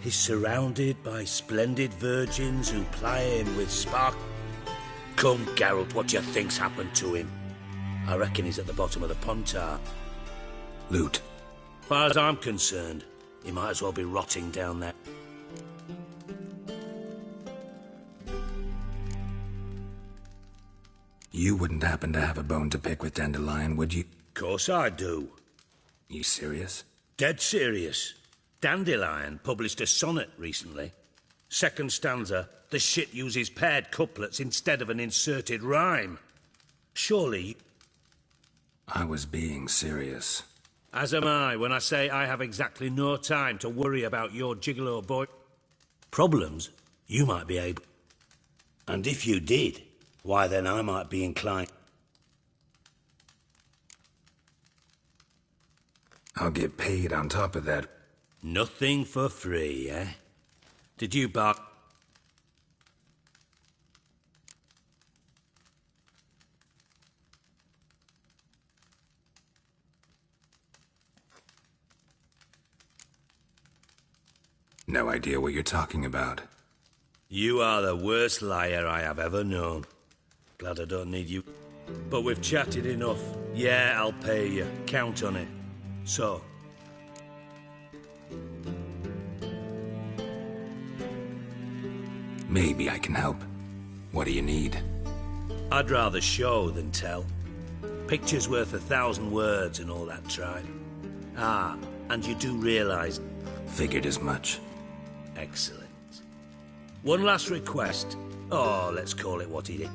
He's surrounded by splendid virgins who ply him with spark. Come, Geralt, what do you think's happened to him? I reckon he's at the bottom of the Pontar. Loot. Far as I'm concerned, he might as well be rotting down there. You wouldn't happen to have a bone to pick with Dandelion, would you? Course I do. You serious? Dead serious. Dandelion published a sonnet recently. Second stanza, the shit uses paired couplets instead of an inserted rhyme. Surely... I was being serious. As am I when I say I have exactly no time to worry about your gigolo boy. Problems, you might be able. And if you did, why then I might be inclined. I'll get paid on top of that. Nothing for free, eh? Did you bark? No idea what you're talking about. You are the worst liar I have ever known. Glad I don't need you. But we've chatted enough. Yeah, I'll pay you. Count on it. So... Maybe I can help. What do you need? I'd rather show than tell. Picture's worth 1,000 words and all that tribe. Ah, and you do realise... Figured as much. Excellent. One last request. Oh, let's call it what it is.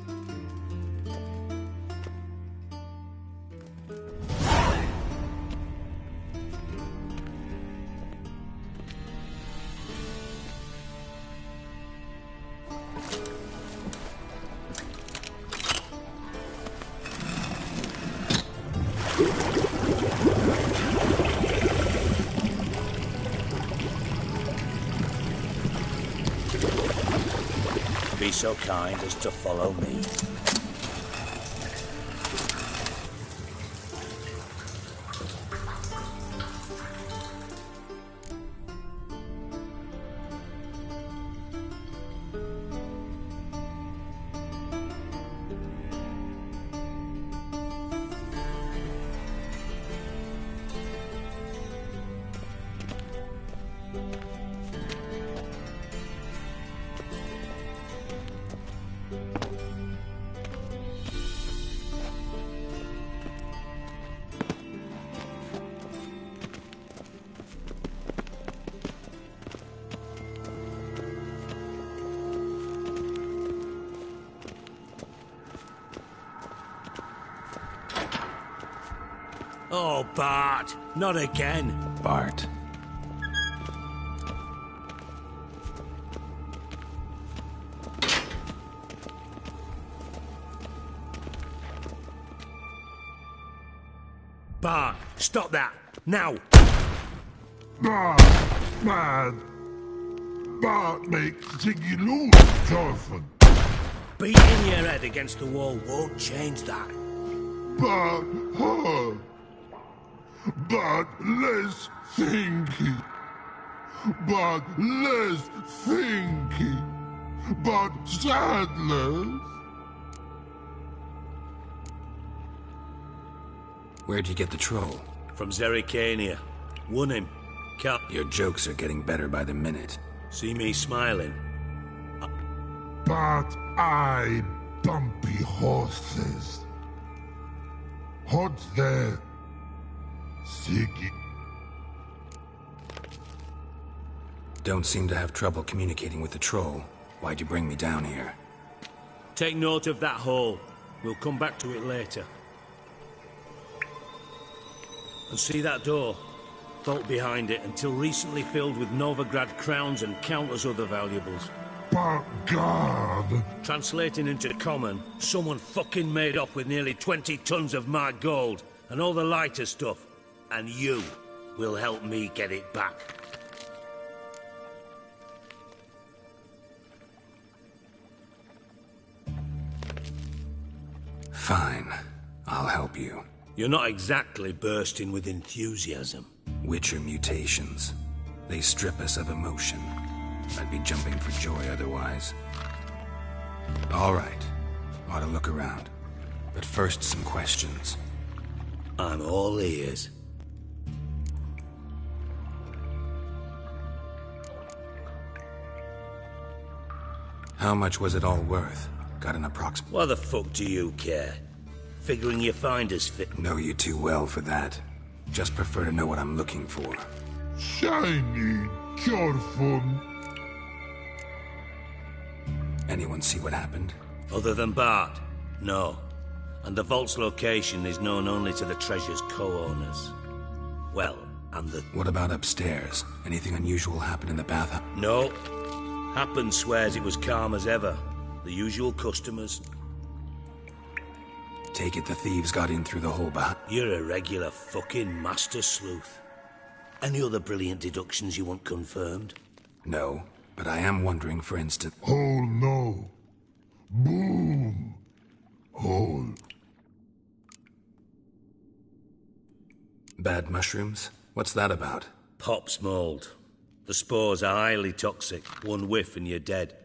Be so kind as to follow me. Oh, Bart, not again. Bart. Bart, stop that, now! Bart, man. Bart makes Ziggy lose, Jonathan. Beating your head against the wall won't change that. Bart, hurt. But less thinky. But less thinky. But sadness. Where'd you get the troll? From Zerrikania. Won him. Your jokes are getting better by the minute. See me smiling? But I bumpy horses. Hot there. Ziggy. Don't seem to have trouble communicating with the troll. Why'd you bring me down here? Take note of that hole. We'll come back to it later. And see that door? Vault behind it, until recently filled with Novigrad crowns and countless other valuables. But God! Translating into common, someone fucking made off with nearly 20 tons of my gold, and all the lighter stuff. And you will help me get it back. Fine. I'll help you. You're not exactly bursting with enthusiasm. Witcher mutations. They strip us of emotion. I'd be jumping for joy otherwise. All right. Ought to look around. But first, some questions. I'm all ears. How much was it all worth? Got an approximate... Why the fuck do you care? Figuring you find us fit... Know you too well for that. Just prefer to know what I'm looking for. Shiny, careful. Anyone see what happened? Other than Bart? No. And the vault's location is known only to the treasure's co-owners. Well, and the... What about upstairs? Anything unusual happen in the bathhouse? No. Happen swears it was calm as ever. The usual customers. Take it the thieves got in through the hole behind... You're a regular fucking master sleuth. Any other brilliant deductions you want confirmed? No, but I am wondering, for instance... Hole no. Boom. Hole. Bad mushrooms? What's that about? Pop's mold. The spores are highly toxic. One whiff and you're dead.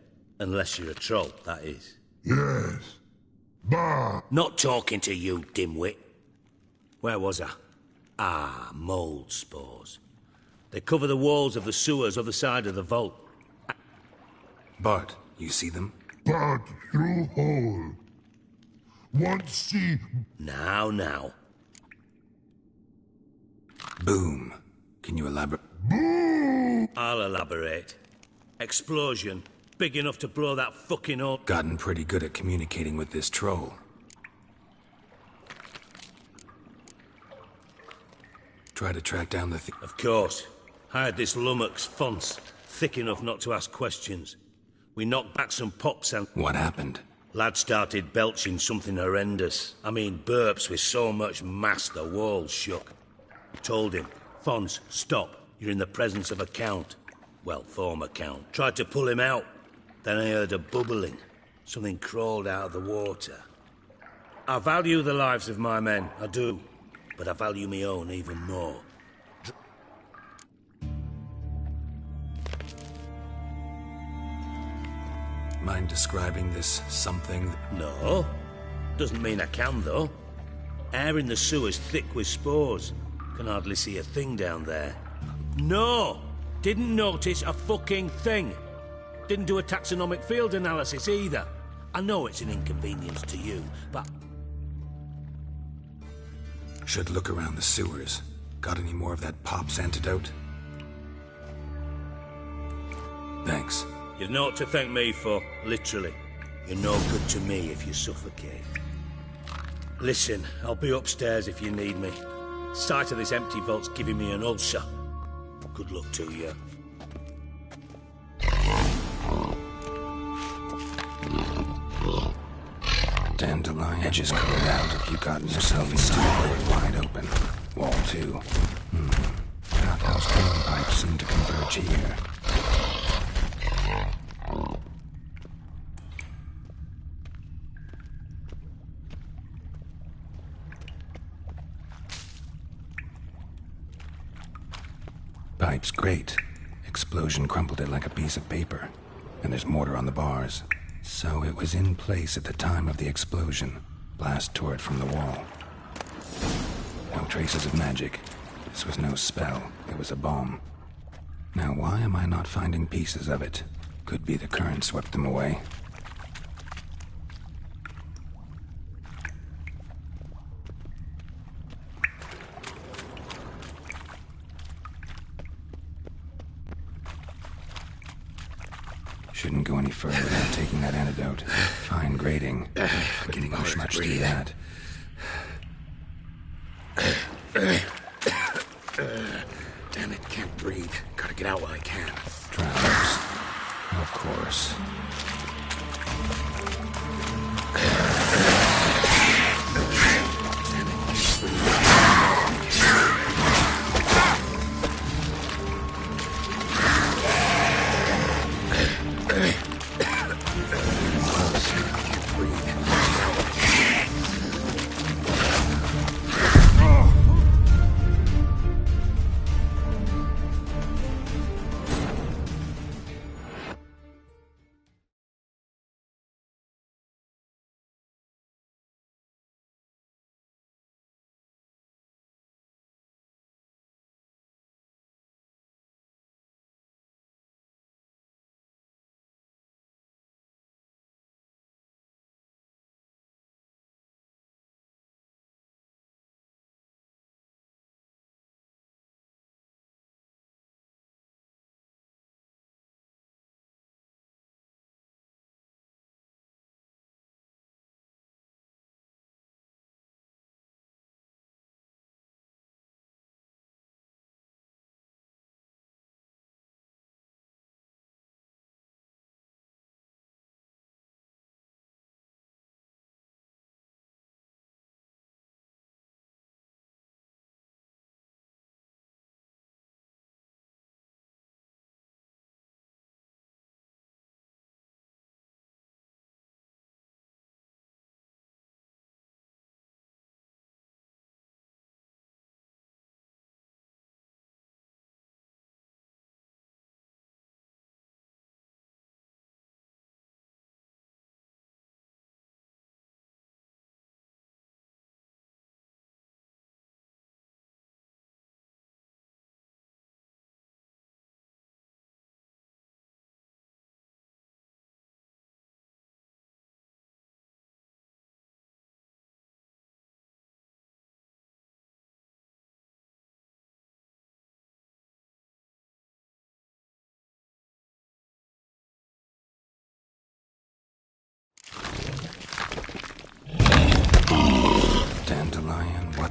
Unless you're a troll, that is. Yes. Bah! Not talking to you, dimwit. Where was I? Ah, mold spores. They cover the walls of the sewers other side of the vault. Bart, you see them? Bart through hole. Want see... Now. Boom. Can you elaborate? Boom! I'll elaborate. Explosion. Big enough to blow that fucking hole. Gotten pretty good at communicating with this troll. Try to track down the thief. Of course. Hired this lummox, Fonce. Thick enough not to ask questions. We knocked back some pops and... What happened? Lad started belching something horrendous. I mean, burps with so much mass the walls shook. Told him, Fonce, stop. You're in the presence of a count. Well, former count. Tried to pull him out. Then I heard a bubbling. Something crawled out of the water. I value the lives of my men, I do. But I value my own even more. Mind describing this something? No. Doesn't mean I can, though. Air in the sewer's thick with spores. Can hardly see a thing down there. No! Didn't notice a fucking thing. Didn't do a taxonomic field analysis either. I know it's an inconvenience to you, but... Should look around the sewers. Got any more of that Pop's antidote? Thanks. You've naught to thank me for, literally. You're no good to me if you suffocate. Listen, I'll be upstairs if you need me. Sight of this empty vault's giving me an ulcer. Good luck to you. Dandelion. Edges curled out. Have you gotten yourself inside? Wide open. Wall 2. Outhouse drain pipes seem to converge here. Pipe's great. Explosion crumpled it like a piece of paper. And there's mortar on the bars. So it was in place at the time of the explosion. Blast tore it from the wall. No traces of magic. This was no spell. It was a bomb. Now why am I not finding pieces of it? Could be the current swept them away. Shouldn't go any further without taking that antidote. Fine grading. Couldn't push much through that. Damn it, can't breathe. Gotta get out while I can. Drowns. Of course.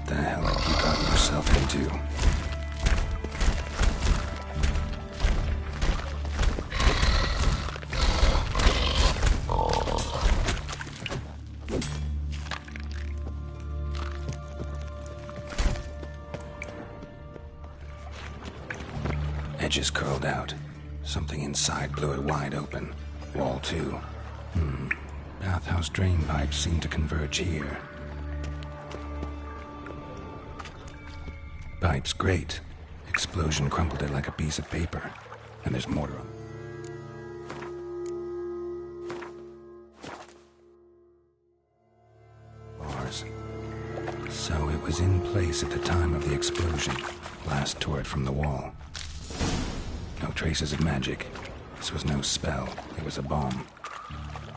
the hell have you gotten yourself into? Edges curled out. Something inside blew it wide open. Wall 2. Bathhouse drain pipes seem to converge here. Pipes, great. Explosion crumpled it like a piece of paper. And there's mortar on. Bars. So it was in place at the time of the explosion. Blast tore it from the wall. No traces of magic. This was no spell. It was a bomb.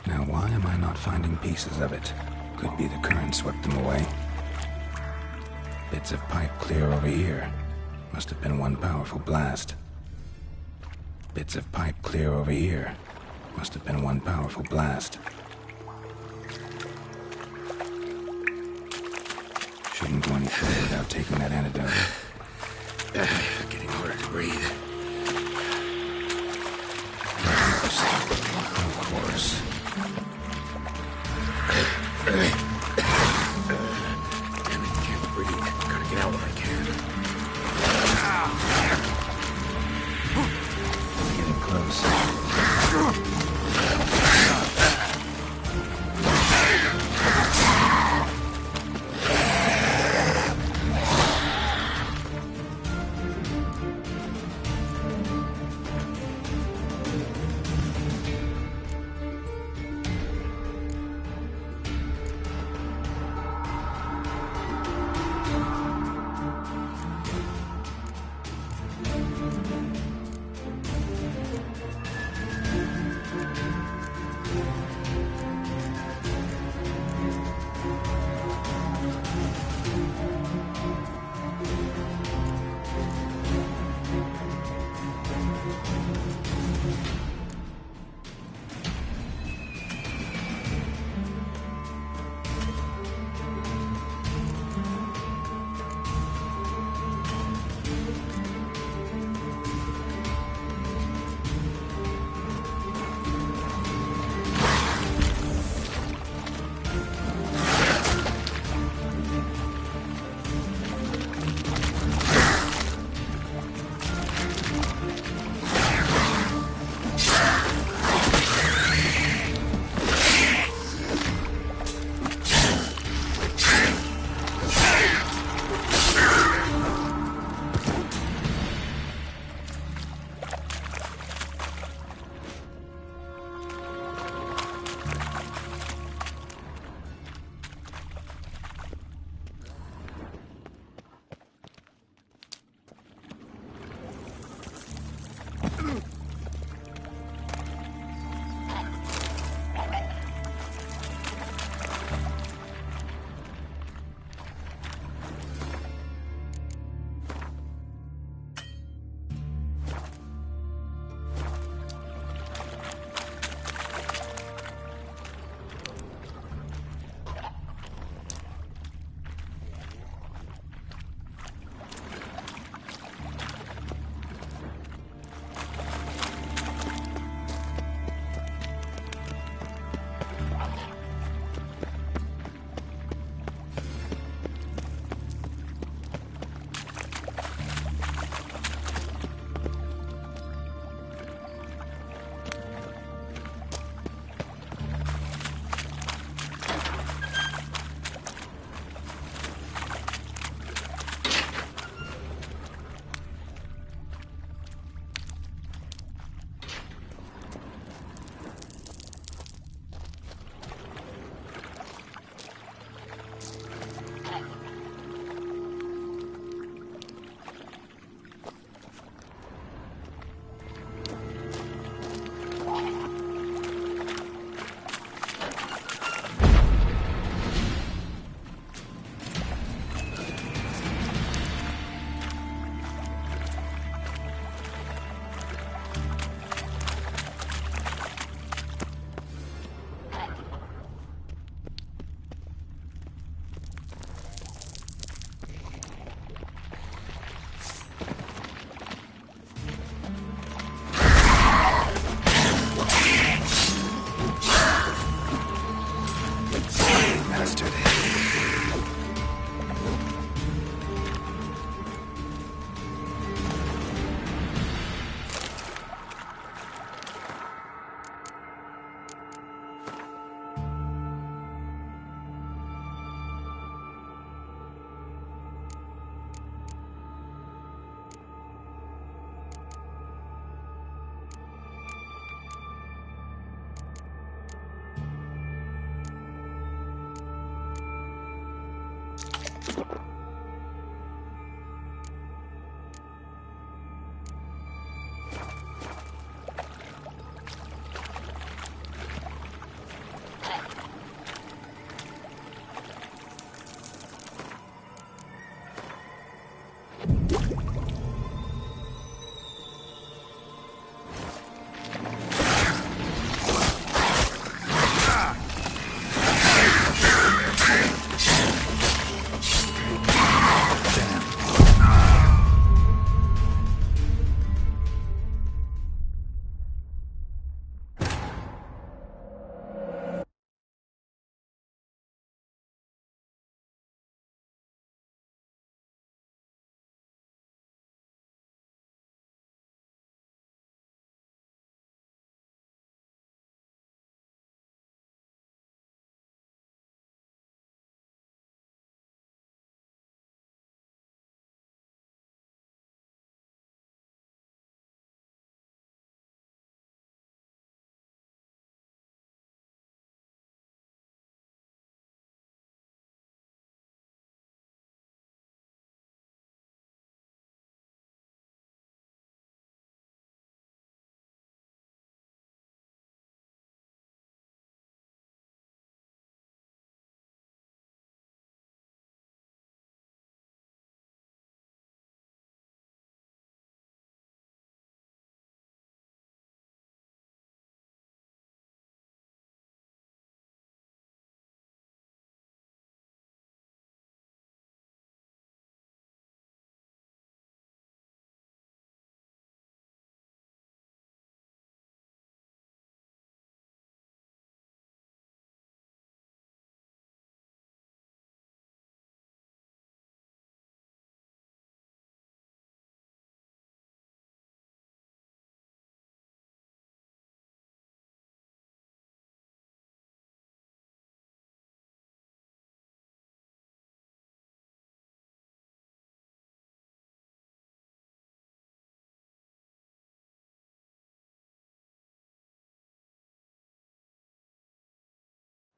Now why am I not finding pieces of it? Could be the current swept them away. Bits of pipe clear over here. Must have been one powerful blast. Bits of pipe clear over here. Must have been one powerful blast. Shouldn't go any further without taking that antidote. Getting harder to breathe. Of course. Damn it, can't breathe. Gotta get out when I can. Getting close.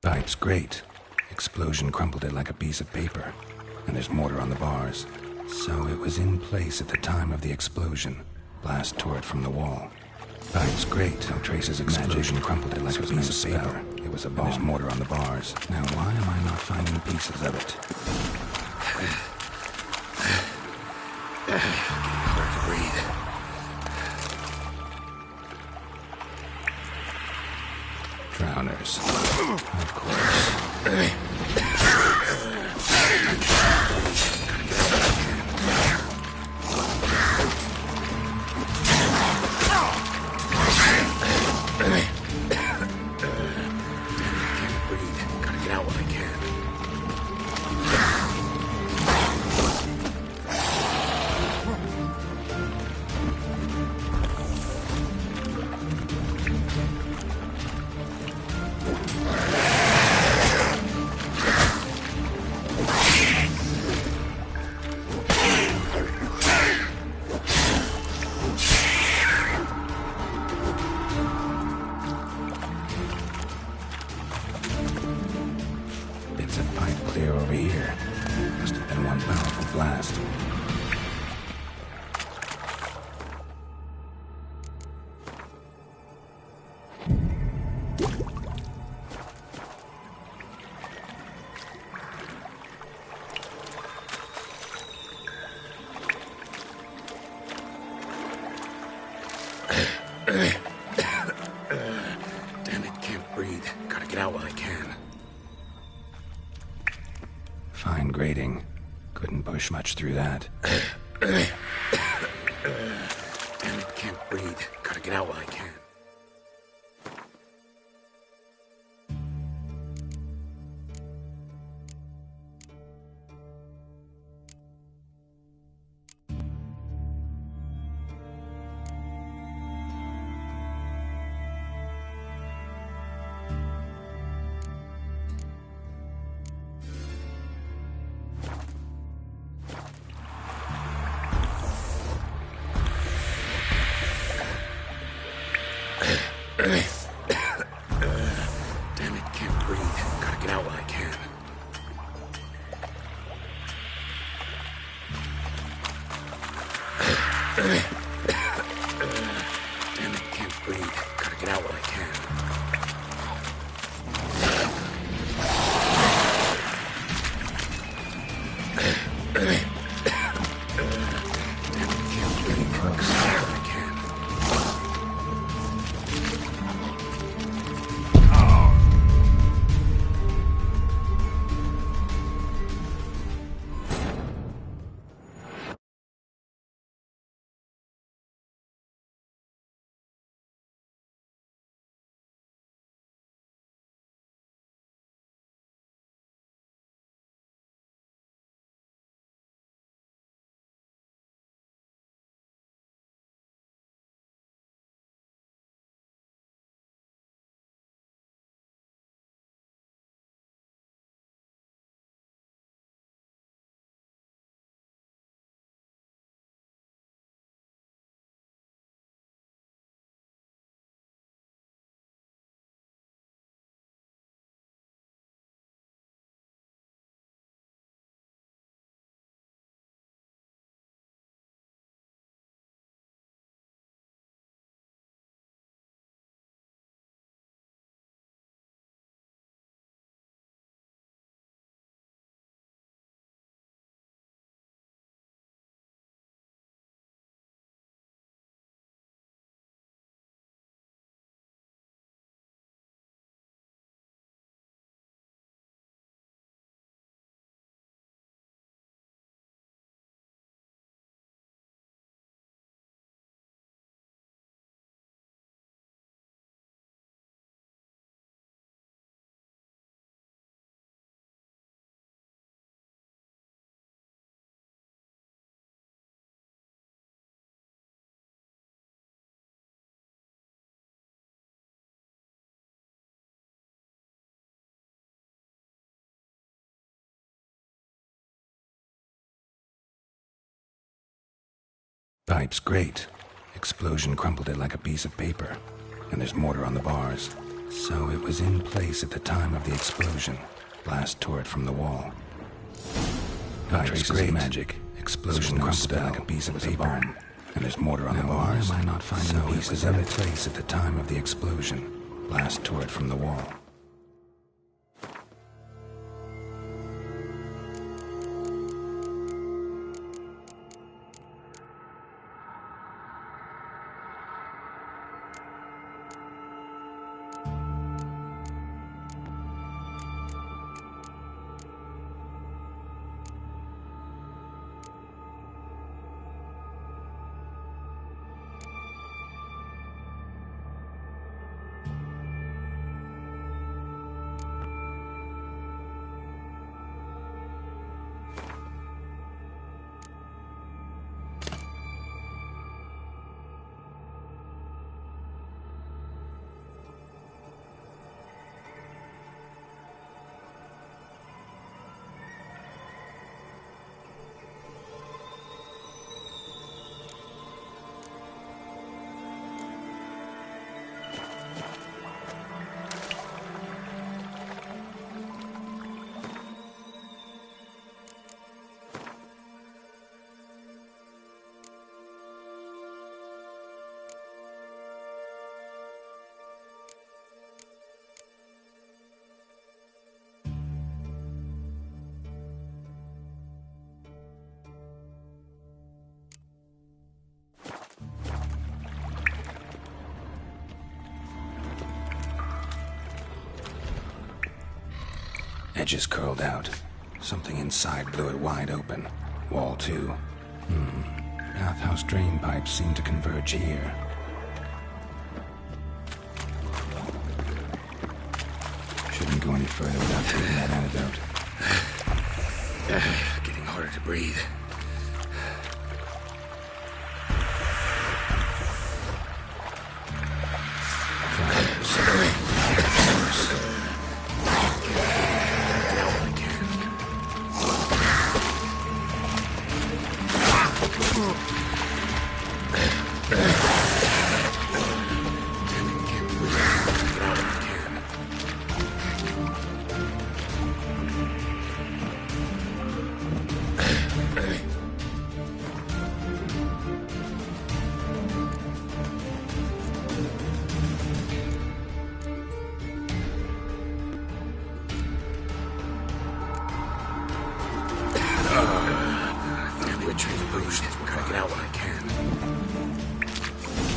Pipe's great. Explosion crumpled it like a piece of paper. And there's mortar on the bars. So it was in place at the time of the explosion. Blast tore it from the wall. Pipe's great. No traces of explosion crumpled it like a piece of paper. It was a bomb. There's mortar on the bars. Now why am I not finding pieces of it? Hard to breathe. Drowners. Of course. Damn it, can't breathe. Gotta get out while I can. Fine grating. Couldn't push much through that. Damn it, can't breathe. Gotta get out while I can. Damn it, can't breathe. Gotta get out while I can. Pipe's great. Explosion crumpled it like a piece of paper. And there's mortar on the bars. So it was in place at the time of the explosion. Blast tore it from the wall. Pipe's great. Magic. Explosion crumpled it like a piece of paper. And there's mortar on the bars. Why am I not finding the pieces of it? In place at the time of the explosion. Blast tore it from the wall. Edges curled out. Something inside blew it wide open. Wall too. Bathhouse drain pipes seem to converge here. Shouldn't go any further without taking that antidote. Getting harder to breathe. potions. We'll crack it out when I can.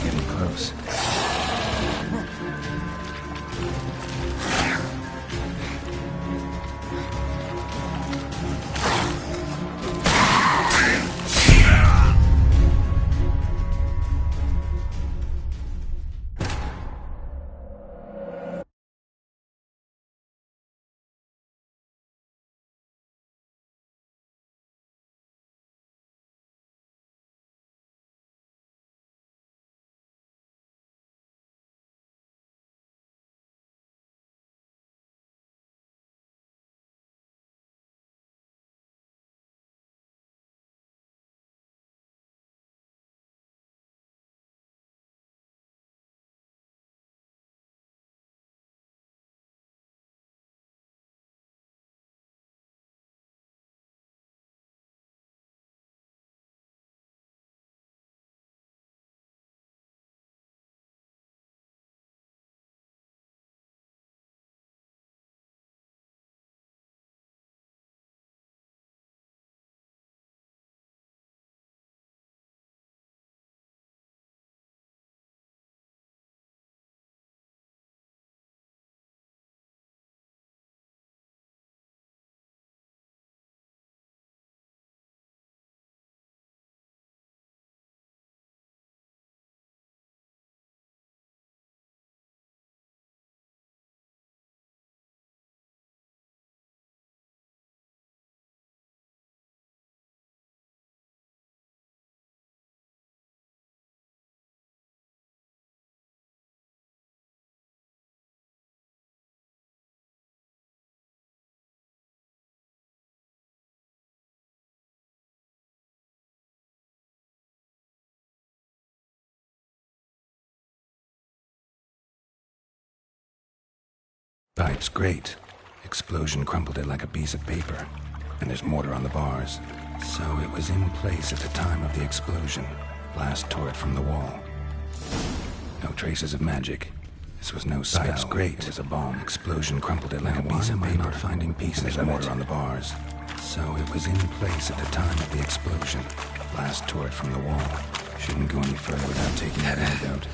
Getting close. Pipe's great. Explosion crumpled it like a piece of paper. And there's mortar on the bars. So it was in place at the time of the explosion. Blast tore it from the wall. No traces of magic. This was no spell. Pipe's great. It was a bomb. Explosion crumpled it like a piece of paper. Why am I not finding pieces of mortar on the bars? So it was in place at the time of the explosion. Blast tore it from the wall. Shouldn't go any further without taking that antidote.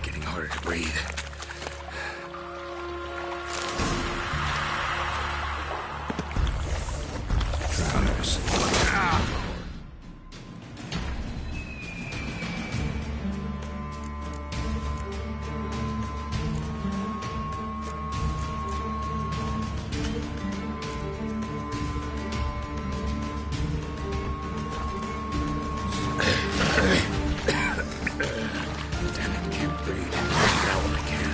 Getting harder to breathe. Drowners. Damn it, can't breathe. Get out when I can.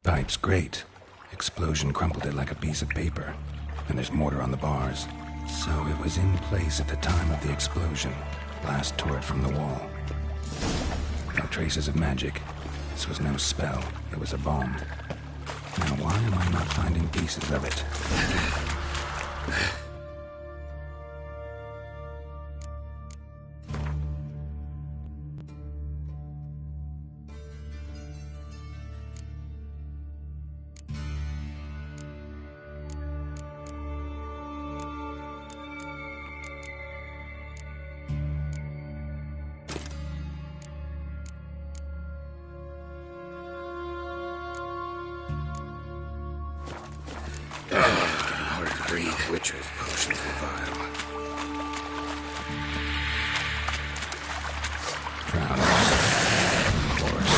Pipe's great. Explosion crumpled it like a piece of paper. And there's mortar on the bars. So it was in place at the time of the explosion. Blast tore it from the wall. No traces of magic. This was no spell. It was a bomb. Now why am I not finding pieces of it? Witcher's potions were vile. Drowners, of course.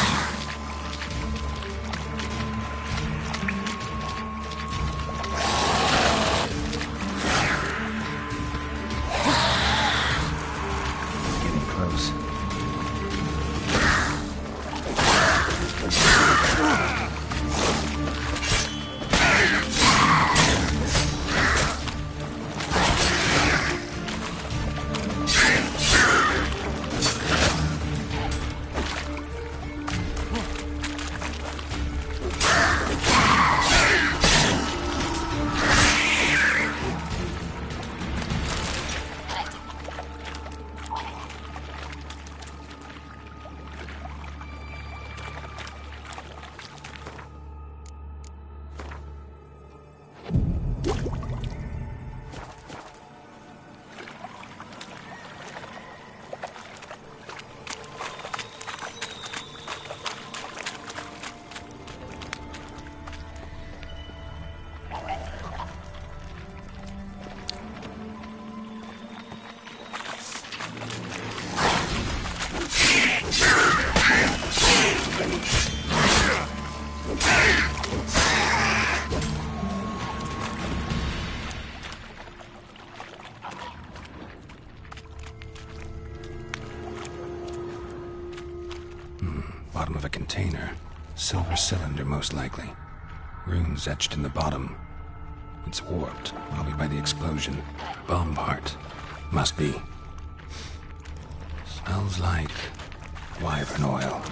Getting close. Bottom of a container. Silver cylinder, most likely. Runes etched in the bottom. It's warped, probably by the explosion. Bomb part. Must be. Smells like wyvern oil.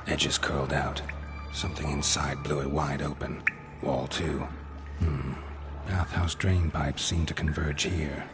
Edges curled out. Something inside blew it wide open. Wall too. Bathhouse drain pipes seem to converge here.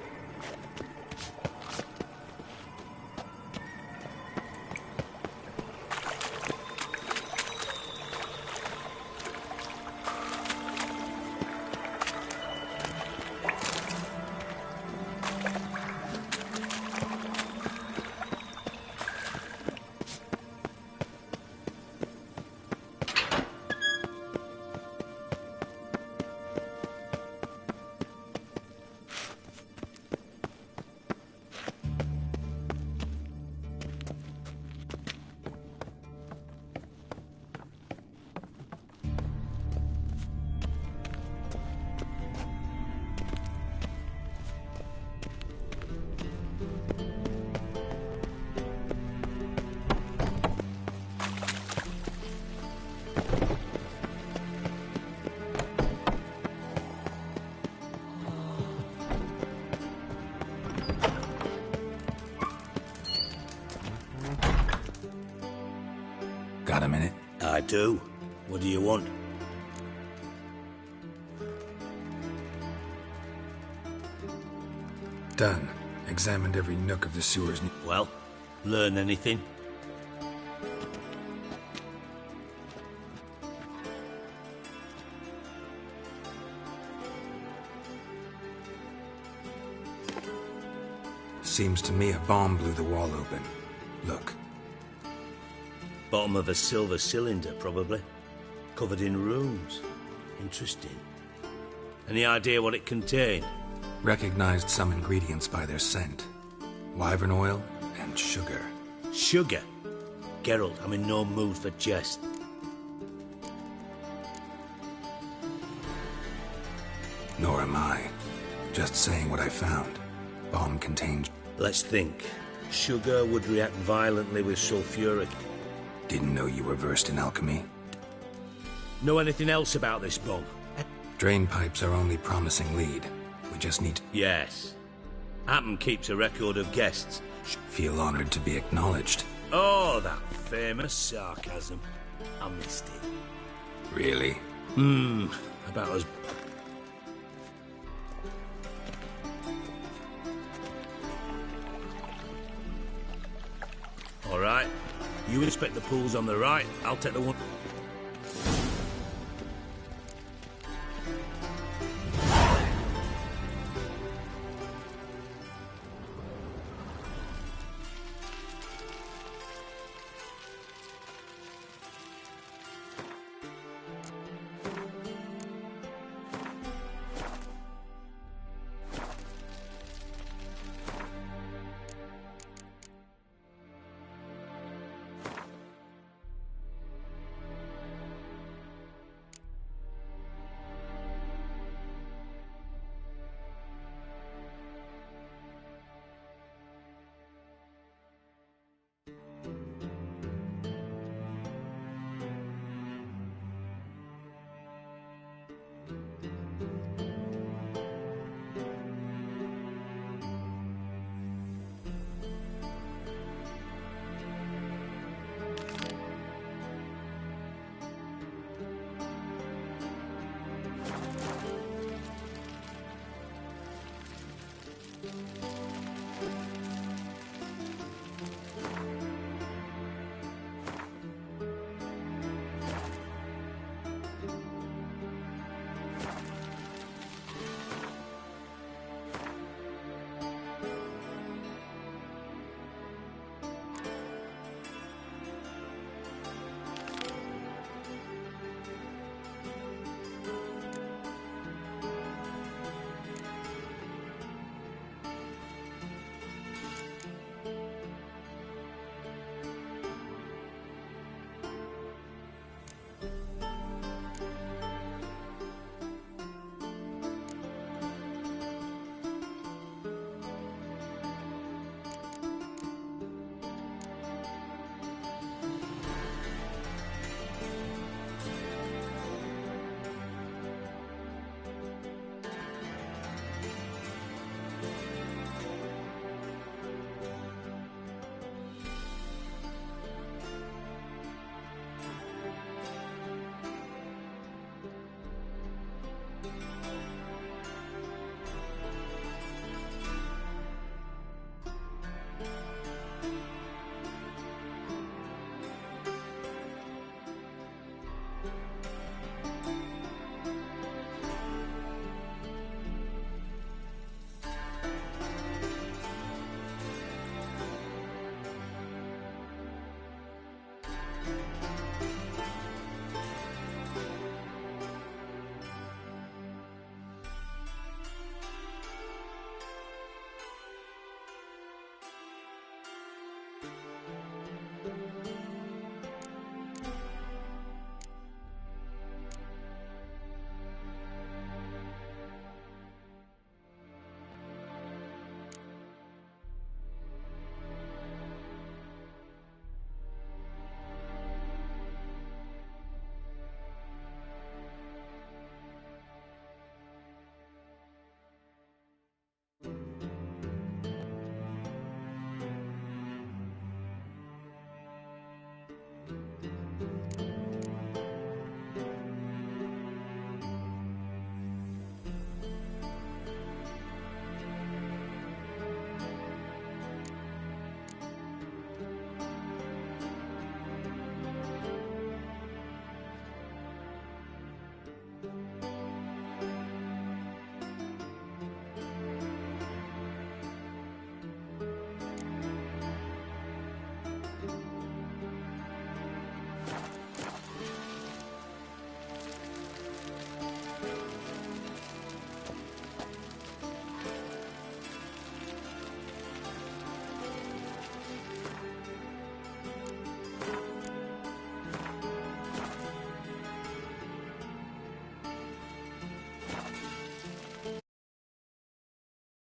Got a minute? I do. What do you want? Done. Examined every nook of the sewers. Well, learn anything? Seems to me a bomb blew the wall open. Look. Bottom of a silver cylinder, probably. Covered in runes. Interesting. Any idea what it contained? Recognized some ingredients by their scent. Wyvern oil and sugar. Sugar? Geralt, I'm in no mood for jest. Nor am I. Just saying what I found. Bomb contained... Let's think. Sugar would react violently with sulfuric. Didn't know you were versed in alchemy. Know anything else about this bomb? Drain pipes are only promising lead. We just need to... Yes. Hammond keeps a record of guests. Feel honored to be acknowledged. Oh, that famous sarcasm. I missed it. Really? About as... All right. You inspect the pools on the right, I'll take the one...